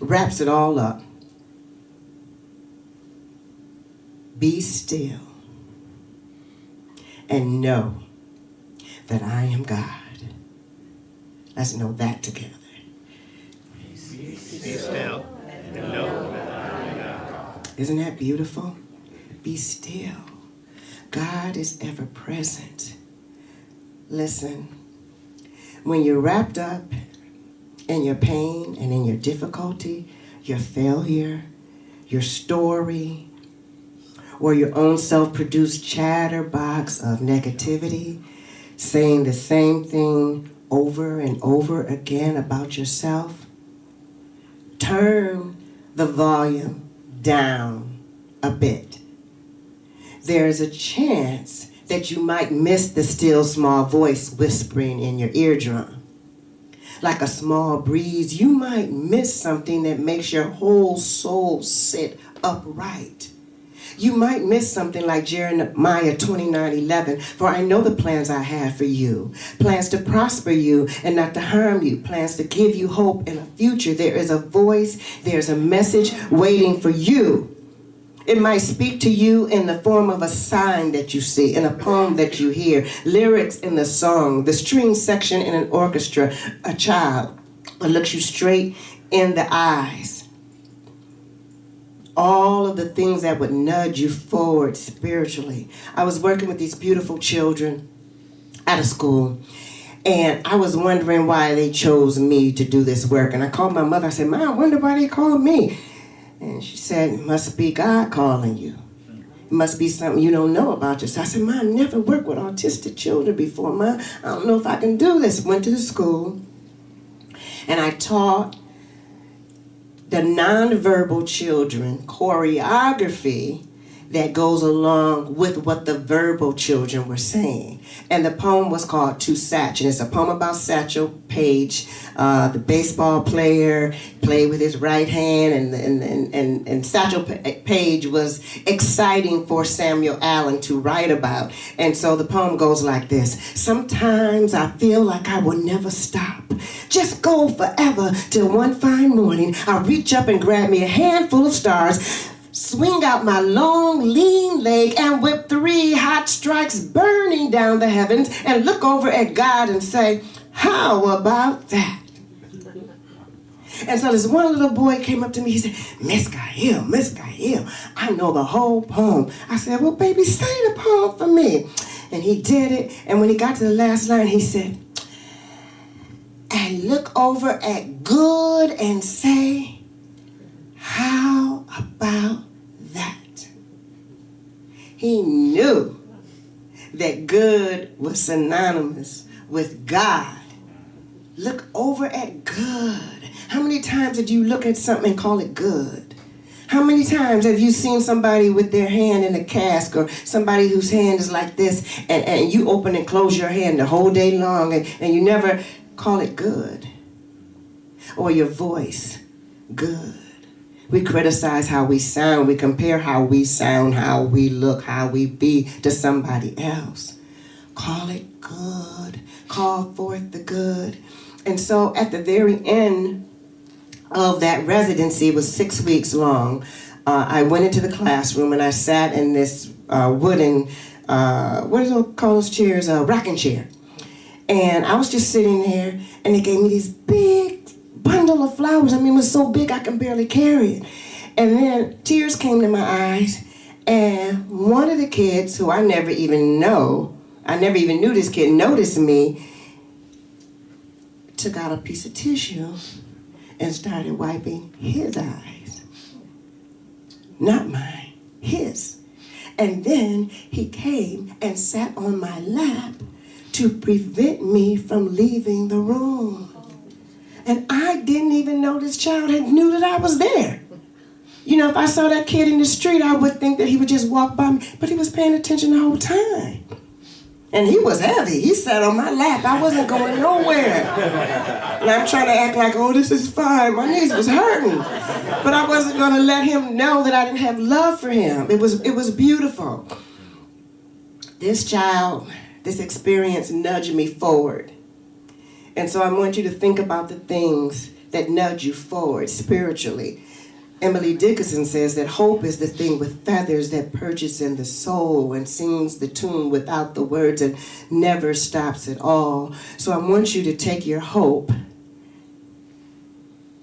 wraps it all up. Be still and know that I am God. Let's know that together. Be still and know that I am God. Isn't that beautiful? Be still. God is ever present. Listen, when you're wrapped up in your pain and in your difficulty, your failure, your story, or your own self-produced chatterbox of negativity, saying the same thing over and over again about yourself, turn the volume down a bit. There's a chance that you might miss the still small voice whispering in your eardrum. Like a small breeze, you might miss something that makes your whole soul sit upright. You might miss something like Jeremiah 29:11. For I know the plans I have for you. Plans to prosper you and not to harm you. Plans to give you hope in a future. There is a voice, there's a message waiting for you. It might speak to you in the form of a sign that you see, in a poem that you hear, lyrics in the song, the string section in an orchestra, a child that looks you straight in the eyes. All of the things that would nudge you forward spiritually. I was working with these beautiful children at a school, and I was wondering why they chose me to do this work. And I called my mother. I said, Mom, I wonder why they called me. And she said, it must be God calling you. It must be something you don't know about yourself. I said, Mom, I never worked with autistic children before. Mom, I don't know if I can do this. Went to the school, and I taught the nonverbal children choreography that goes along with what the verbal children were saying. And the poem was called To Satch, and it's a poem about Satchel Paige, the baseball player, played with his right hand, and Satchel Paige was exciting for Samuel Allen to write about. And so the poem goes like this. Sometimes I feel like I will never stop. Just go forever till one fine morning I'll reach up and grab me a handful of stars, swing out my long, lean leg, and whip 3 hot strikes burning down the heavens, and look over at God and say, how about that? And so this one little boy came up to me, he said, Miss Gha'il, I know the whole poem. I said, well, baby, say the poem for me. And he did it, and when he got to the last line, he said, and look over at good and say, how about that? He knew that good was synonymous with God. Look over at good. How many times did you look at something and call it good? How many times have you seen somebody with their hand in a cask, or somebody whose hand is like this, and you open and close your hand the whole day long, and you never call it good? Or your voice, good. We criticize how we sound. We compare how we sound, how we look, how we be to somebody else. Call it good. Call forth the good. And so at the very end of that residency, it was 6 weeks long, I went into the classroom and I sat in this wooden, what do they call those chairs? Rocking chair. And I was just sitting there, and they gave me these big bundle of flowers. I mean, it was so big I can barely carry it. And then tears came to my eyes, and one of the kids who I never even knew this kid, noticed me, took out a piece of tissue and started wiping his eyes. Not mine, his. And then he came and sat on my lap to prevent me from leaving the room. And I didn't even know this child knew that I was there. You know, if I saw that kid in the street, I would think that he would just walk by me, but he was paying attention the whole time. And he was heavy. He sat on my lap. I wasn't going nowhere. And I'm trying to act like, oh, this is fine. My knees was hurting. But I wasn't going to let him know that I didn't have love for him. It was beautiful. This child, this experience nudged me forward. And so I want you to think about the things that nudge you forward spiritually. Emily Dickinson says that hope is the thing with feathers that perches in the soul and sings the tune without the words and never stops at all. So I want you to take your hope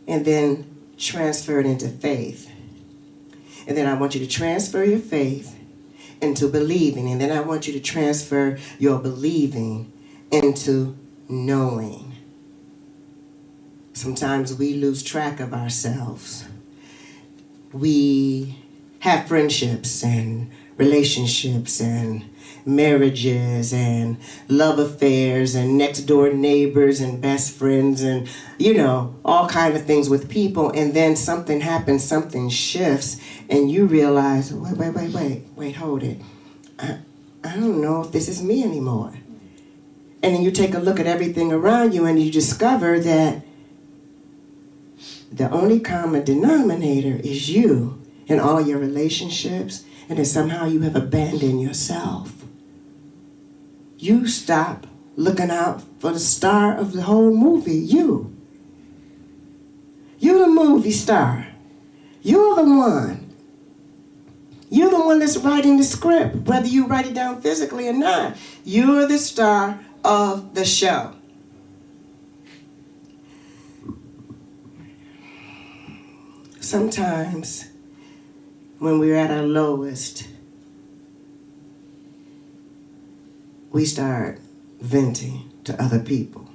and then transfer it into faith. And then I want you to transfer your faith into believing. And then I want you to transfer your believing into knowing. Sometimes we lose track of ourselves. We have friendships and relationships and marriages and love affairs and next door neighbors and best friends and, you know, all kind of things with people. And then something happens, something shifts, and you realize, wait, hold it. I don't know if this is me anymore. And then you take a look at everything around you and you discover that the only common denominator is you in all your relationships, and that somehow you have abandoned yourself. You stop looking out for the star of the whole movie, you. You're the movie star. You're the one. You're the one that's writing the script, whether you write it down physically or not. You're the star of the show. Sometimes, when we're at our lowest, we start venting to other people.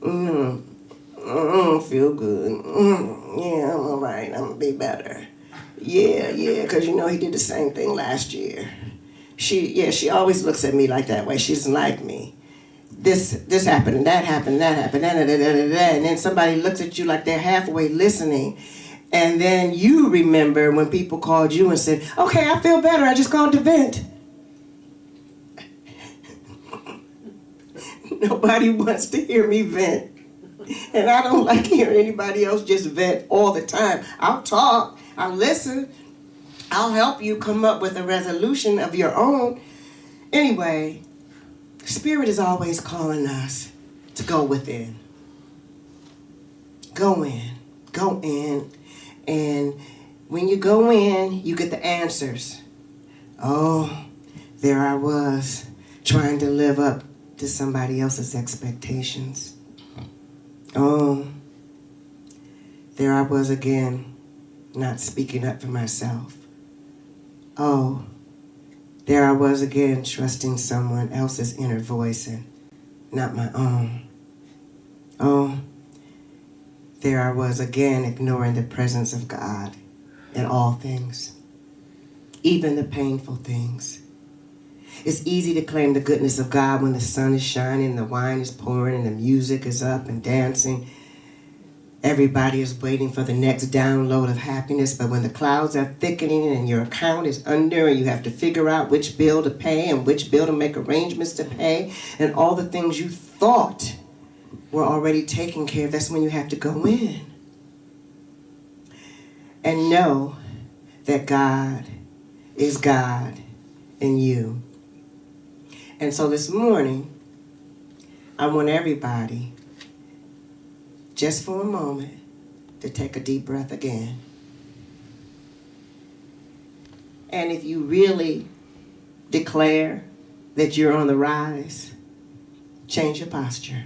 I don't feel good. Yeah, I'm all right. I'm gonna be better. Yeah, because you know he did the same thing last year. She always looks at me like that way. She doesn't like me. This happened and that happened, and then somebody looks at you like they're halfway listening, and then you remember when people called you and said, okay, I feel better, I just called to vent. Nobody wants to hear me vent, and I don't like hearing anybody else just vent all the time. I'll talk, I'll listen, I'll help you come up with a resolution of your own. Anyway, Spirit is always calling us to go within. Go in. And when you go in, you get the answers. Oh, there I was, trying to live up to somebody else's expectations. Oh, there I was again, not speaking up for myself. Oh, there I was again, trusting someone else's inner voice and not my own. Oh, there I was again, ignoring the presence of God in all things, even the painful things. It's easy to claim the goodness of God when the sun is shining, the wine is pouring, and the music is up and dancing. Everybody is waiting for the next download of happiness, but when the clouds are thickening and your account is under and you have to figure out which bill to pay and which bill to make arrangements to pay and all the things you thought were already taken care of, that's when you have to go in and know that God is God in you. And so this morning, I want everybody, just for a moment, to take a deep breath again. And if you really declare that you're on the rise, change your posture.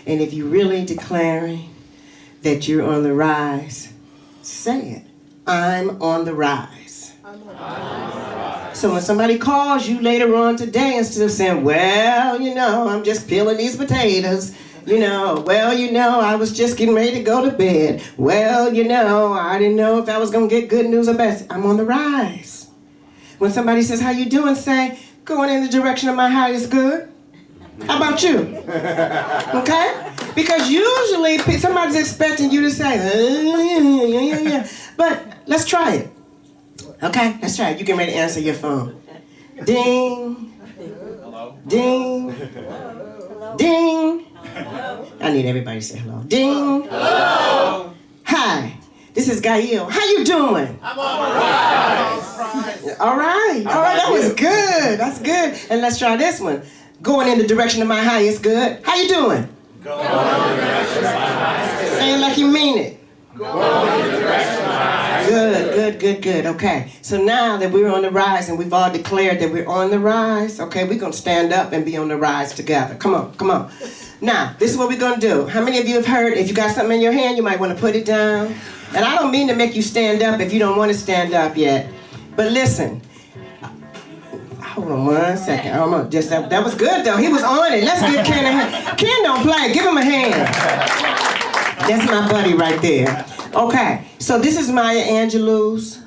And if you're really declaring that you're on the rise, say it. I'm on the rise. So when somebody calls you later on today, instead of saying, well, you know, I'm just peeling these potatoes, you know, well, you know, I was just getting ready to go to bed. Well, you know, I didn't know if I was going to get good news or bad. I'm on the rise. When somebody says, how you doing? Say, going in the direction of my highest good. How about you? Okay? Because usually somebody's expecting you to say, yeah. But let's try it. Okay? Let's try it. You get ready to answer your phone. Ding. Hello? Ding. Ding. I need everybody to say hello. Ding. Hello. Hi. This is Gha'il. How you doing? I'm on the rise. All right. That was good. That's good. And let's try this one. Going in the direction of my highest good. How you doing? Going in the direction of my highest good. Say it like you mean it. Going in the direction of my highest good. Good. Okay. So now that we're on the rise and we've all declared that we're on the rise, okay, we're going to stand up and be on the rise together. Come on. Now, this is what we're going to do. How many of you have heard, if you got something in your hand, you might want to put it down? And I don't mean to make you stand up if you don't want to stand up yet. But listen. Hold on 1 second. I don't know. Just that was good though. He was on it. Let's give Ken a hand. Ken don't play. Give him a hand. That's my buddy right there. Okay. So this is Maya Angelou's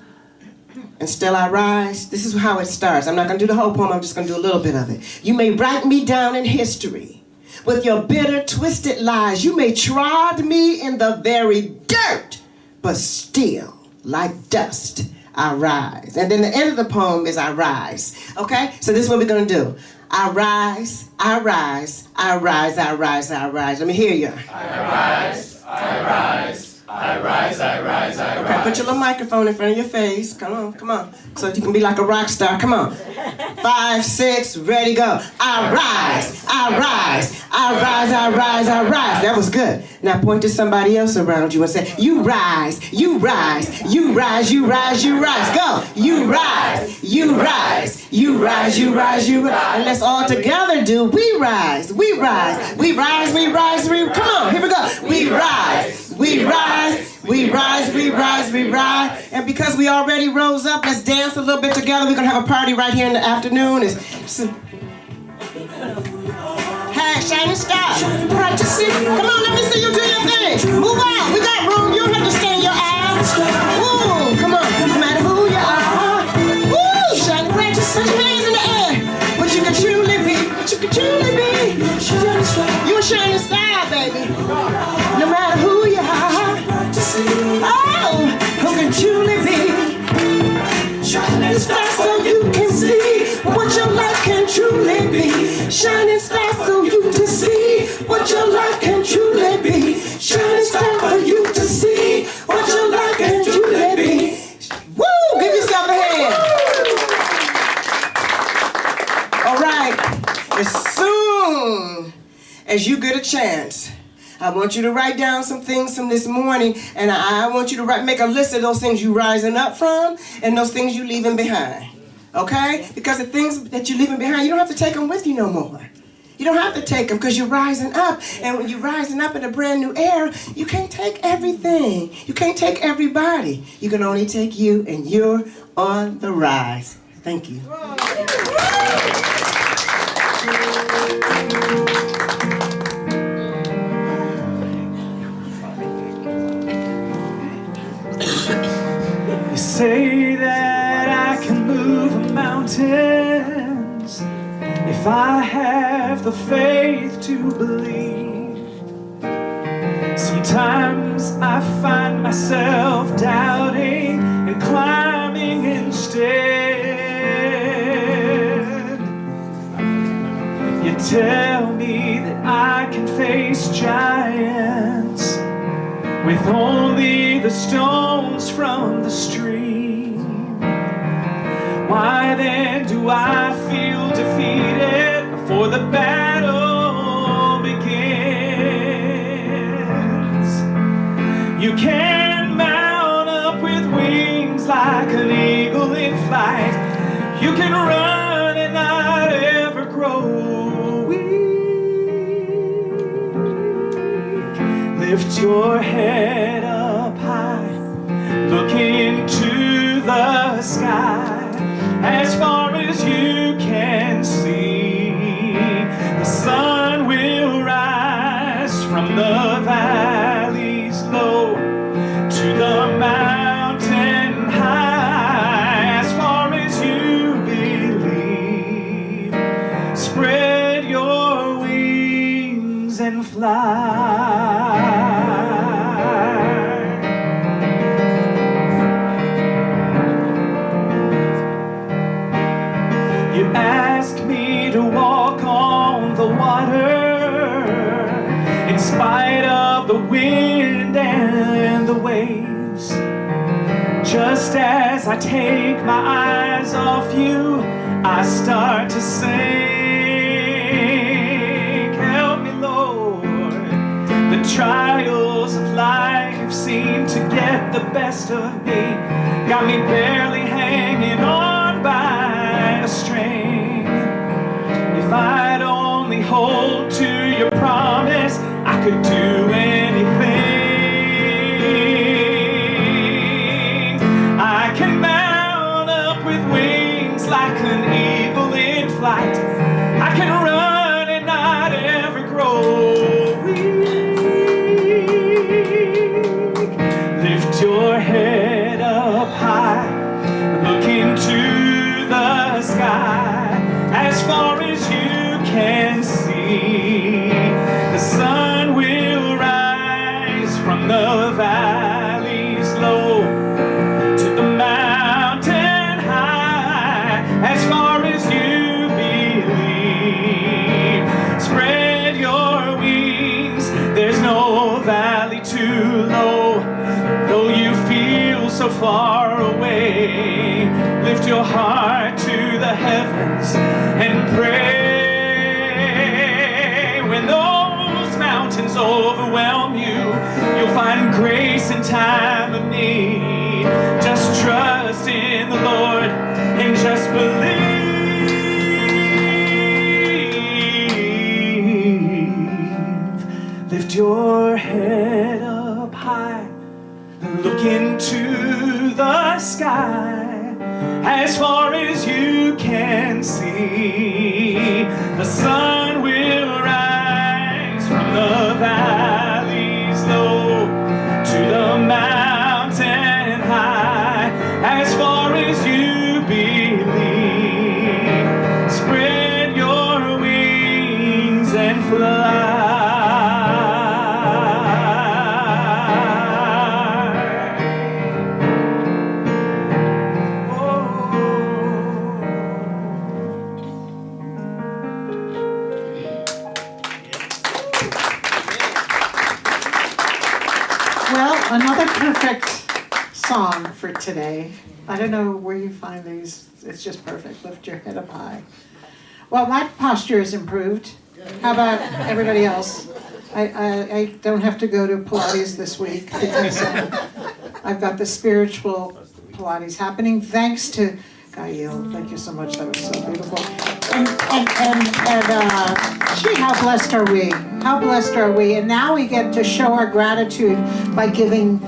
And Still I Rise. This is how it starts. I'm not going to do the whole poem. I'm just going to do a little bit of it. You may write me down in history with your bitter, twisted lies. You may trod me in the very dirt, but still, like dust, I rise. And then the end of the poem is I rise. Okay? So this is what we're going to do. I rise, I rise, I rise, I rise, I rise. Let me hear you. I rise, I rise, I rise, I rise, I rise. Okay, put your little microphone in front of your face. Come on. So you can be like a rock star. Come on. 5, 6, ready, go. I rise, I rise, I rise, I rise, I rise. That was good. Now point to somebody else around you and say, you rise, you rise, you rise, you rise, you rise. Go. You rise, you rise, you rise, you rise, you rise. And let's all together do, we rise, we rise, we rise, we rise, we rise. Come on, here we go. We rise, we rise, we rise, we rise, we rise. And because we already rose up, let's dance a little bit together. We're going to have a party right here in the afternoon. Hey, shining star. Practicing. Come on, let me see you do your thing. Move on. We got room. You don't have to stay in your ass. Woo, come on. No matter who you are. Woo, shining practice. Put your hands in the air. What you can truly be. What you can truly be. You a shining star, baby. No matter who you are. Oh, who can truly be. Shining star so you can see what your life can truly be. Shining star so you to see what your life can truly be. Shining star for you to see what your life can truly be. Woo! Give yourself a hand. All right. As soon as you get a chance, I want you to write down some things from this morning, and I want you to make a list of those things you're rising up from and those things you're leaving behind. Okay? Because the things that you're leaving behind, you don't have to take them with you no more. You don't have to take them because you're rising up. And when you're rising up in a brand new era, you can't take everything. You can't take everybody. You can only take you, and you're on the rise. Thank you. You say that I can move mountains if I have the faith to believe. Sometimes I find myself doubting and climbing instead. You tell me that I can face giants with only the stones from the stream. Why then do I feel defeated before the battle begins? You can mount up with wings like an eagle in flight. You can run and not ever grow weary. Lift your head up high, look into the sky. As far as you can see, the sun will rise from the valleys low to the mountain high. As far as you believe, spread your wings and fly. You asked me to walk on the water in spite of the wind and the waves. Just as I take my eyes off you, I start to sink. Help me, Lord. The trials of life seem to get the best of me. Got me barely hanging on by a string. If I'd only hold to your promise, I could do anything. I can mount up with wings like an eagle in flight. I can run and not ever grow weak. Lift your head up high, look into the sky. As far as you can see, the sun will rise from the valleys low to the mountain high. As far as you believe, spread your wings. There's no valley too low, though you feel so far away. Lift your heart to the heavens and pray. When those mountains overwhelm you, you'll find grace in time of need. Just trust in the Lord and just believe. Lift your head up high, look into the sky. As far as you can see, the sun will rise from the valleys low to the mountain high. As far as you believe, spread your wings and fly. Well, another perfect song for today. I don't know where you find these. It's just perfect. Lift your head up high. Well, my posture is improved. How about everybody else? I don't have to go to Pilates this week because I've got the spiritual Pilates happening thanks to Gha'il. Thank you so much. That was so beautiful. And gee, how blessed are we? How blessed are we? And now we get to show our gratitude by giving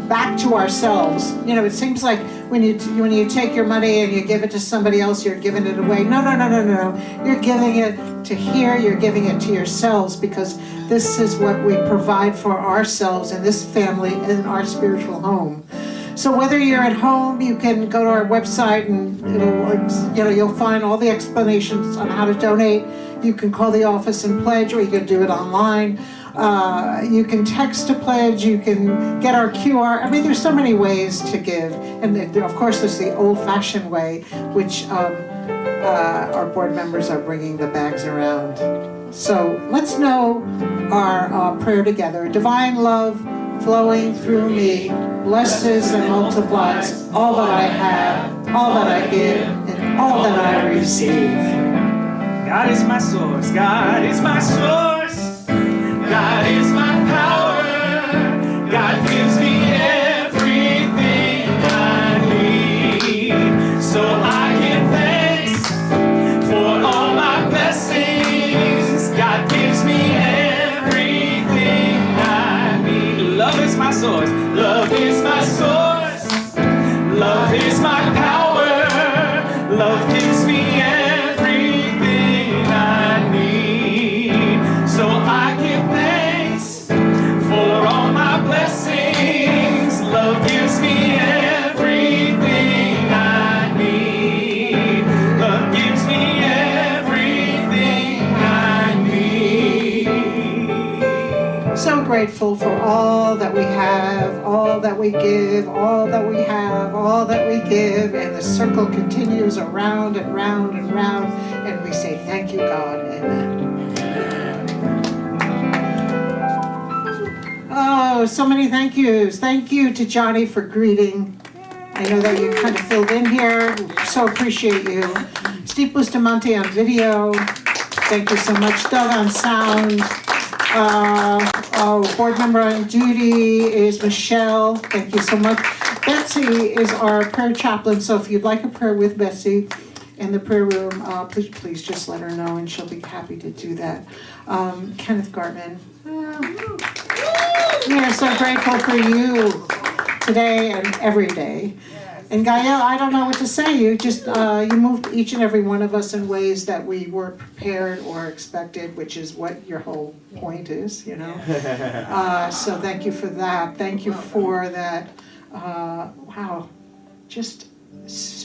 back to ourselves. You know, it seems like when you take your money and you give it to somebody else, you're giving it away. No. You're giving it to here. You're giving it to yourselves, because this is what we provide for ourselves in this family, in our spiritual home. So whether you're at home, you can go to our website and you'll find all the explanations on how to donate. You can call the office and pledge, or you can do it online. You can text to pledge. You can get our QR. I mean, there's so many ways to give. And of course, there's the old-fashioned way, which our board members are bringing the bags around. So let's know our prayer together. Divine love flowing through me blesses and multiplies all that I have, all that I give, and all that I receive. God is my source. God is my source. God is my power. God gives me everything I need. So I give thanks for all my blessings. God gives me everything I my source. Love is my source. Love is my power. Love gives me everything I need. So I give thanks for all my blessings. Love gives me everything I need. Love gives me everything I need. So grateful for all that we have, all that we give, all that we have, all that we give, and the circle continues around and round and round, and we say thank you, God. Amen. Oh, so many thank yous. Thank you to Johnny for greeting. I know that you kind of filled in here. So appreciate you. Steve Bustamante on video. Thank you so much. Doug on sound. Board member on duty is Michelle. Thank you so much. Betsy is our prayer chaplain, so if you'd like a prayer with Betsy in the prayer room, please just let her know, and she'll be happy to do that. Kenneth Gartman. We are so grateful for you today and every day. And Gha'il, I don't know what to say. You just you moved each and every one of us in ways that we weren't prepared or expected, which is what your whole point is, you know. So thank you for that. Thank you for that. Wow, just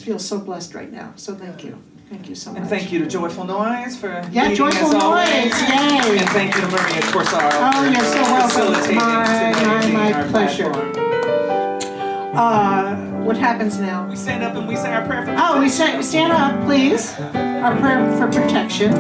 feel so blessed right now. So thank you. Thank you so much. And thank you to Joyful Noise for Yeah, leading Joyful us always. Noise, yay. And thank you to Maria Corsaro Oh, for you're so welcome. facilitating today, My being our pleasure. platform. What happens now? We stand up and we say our prayer for Oh, we say, stand up, please. Our prayer for protection.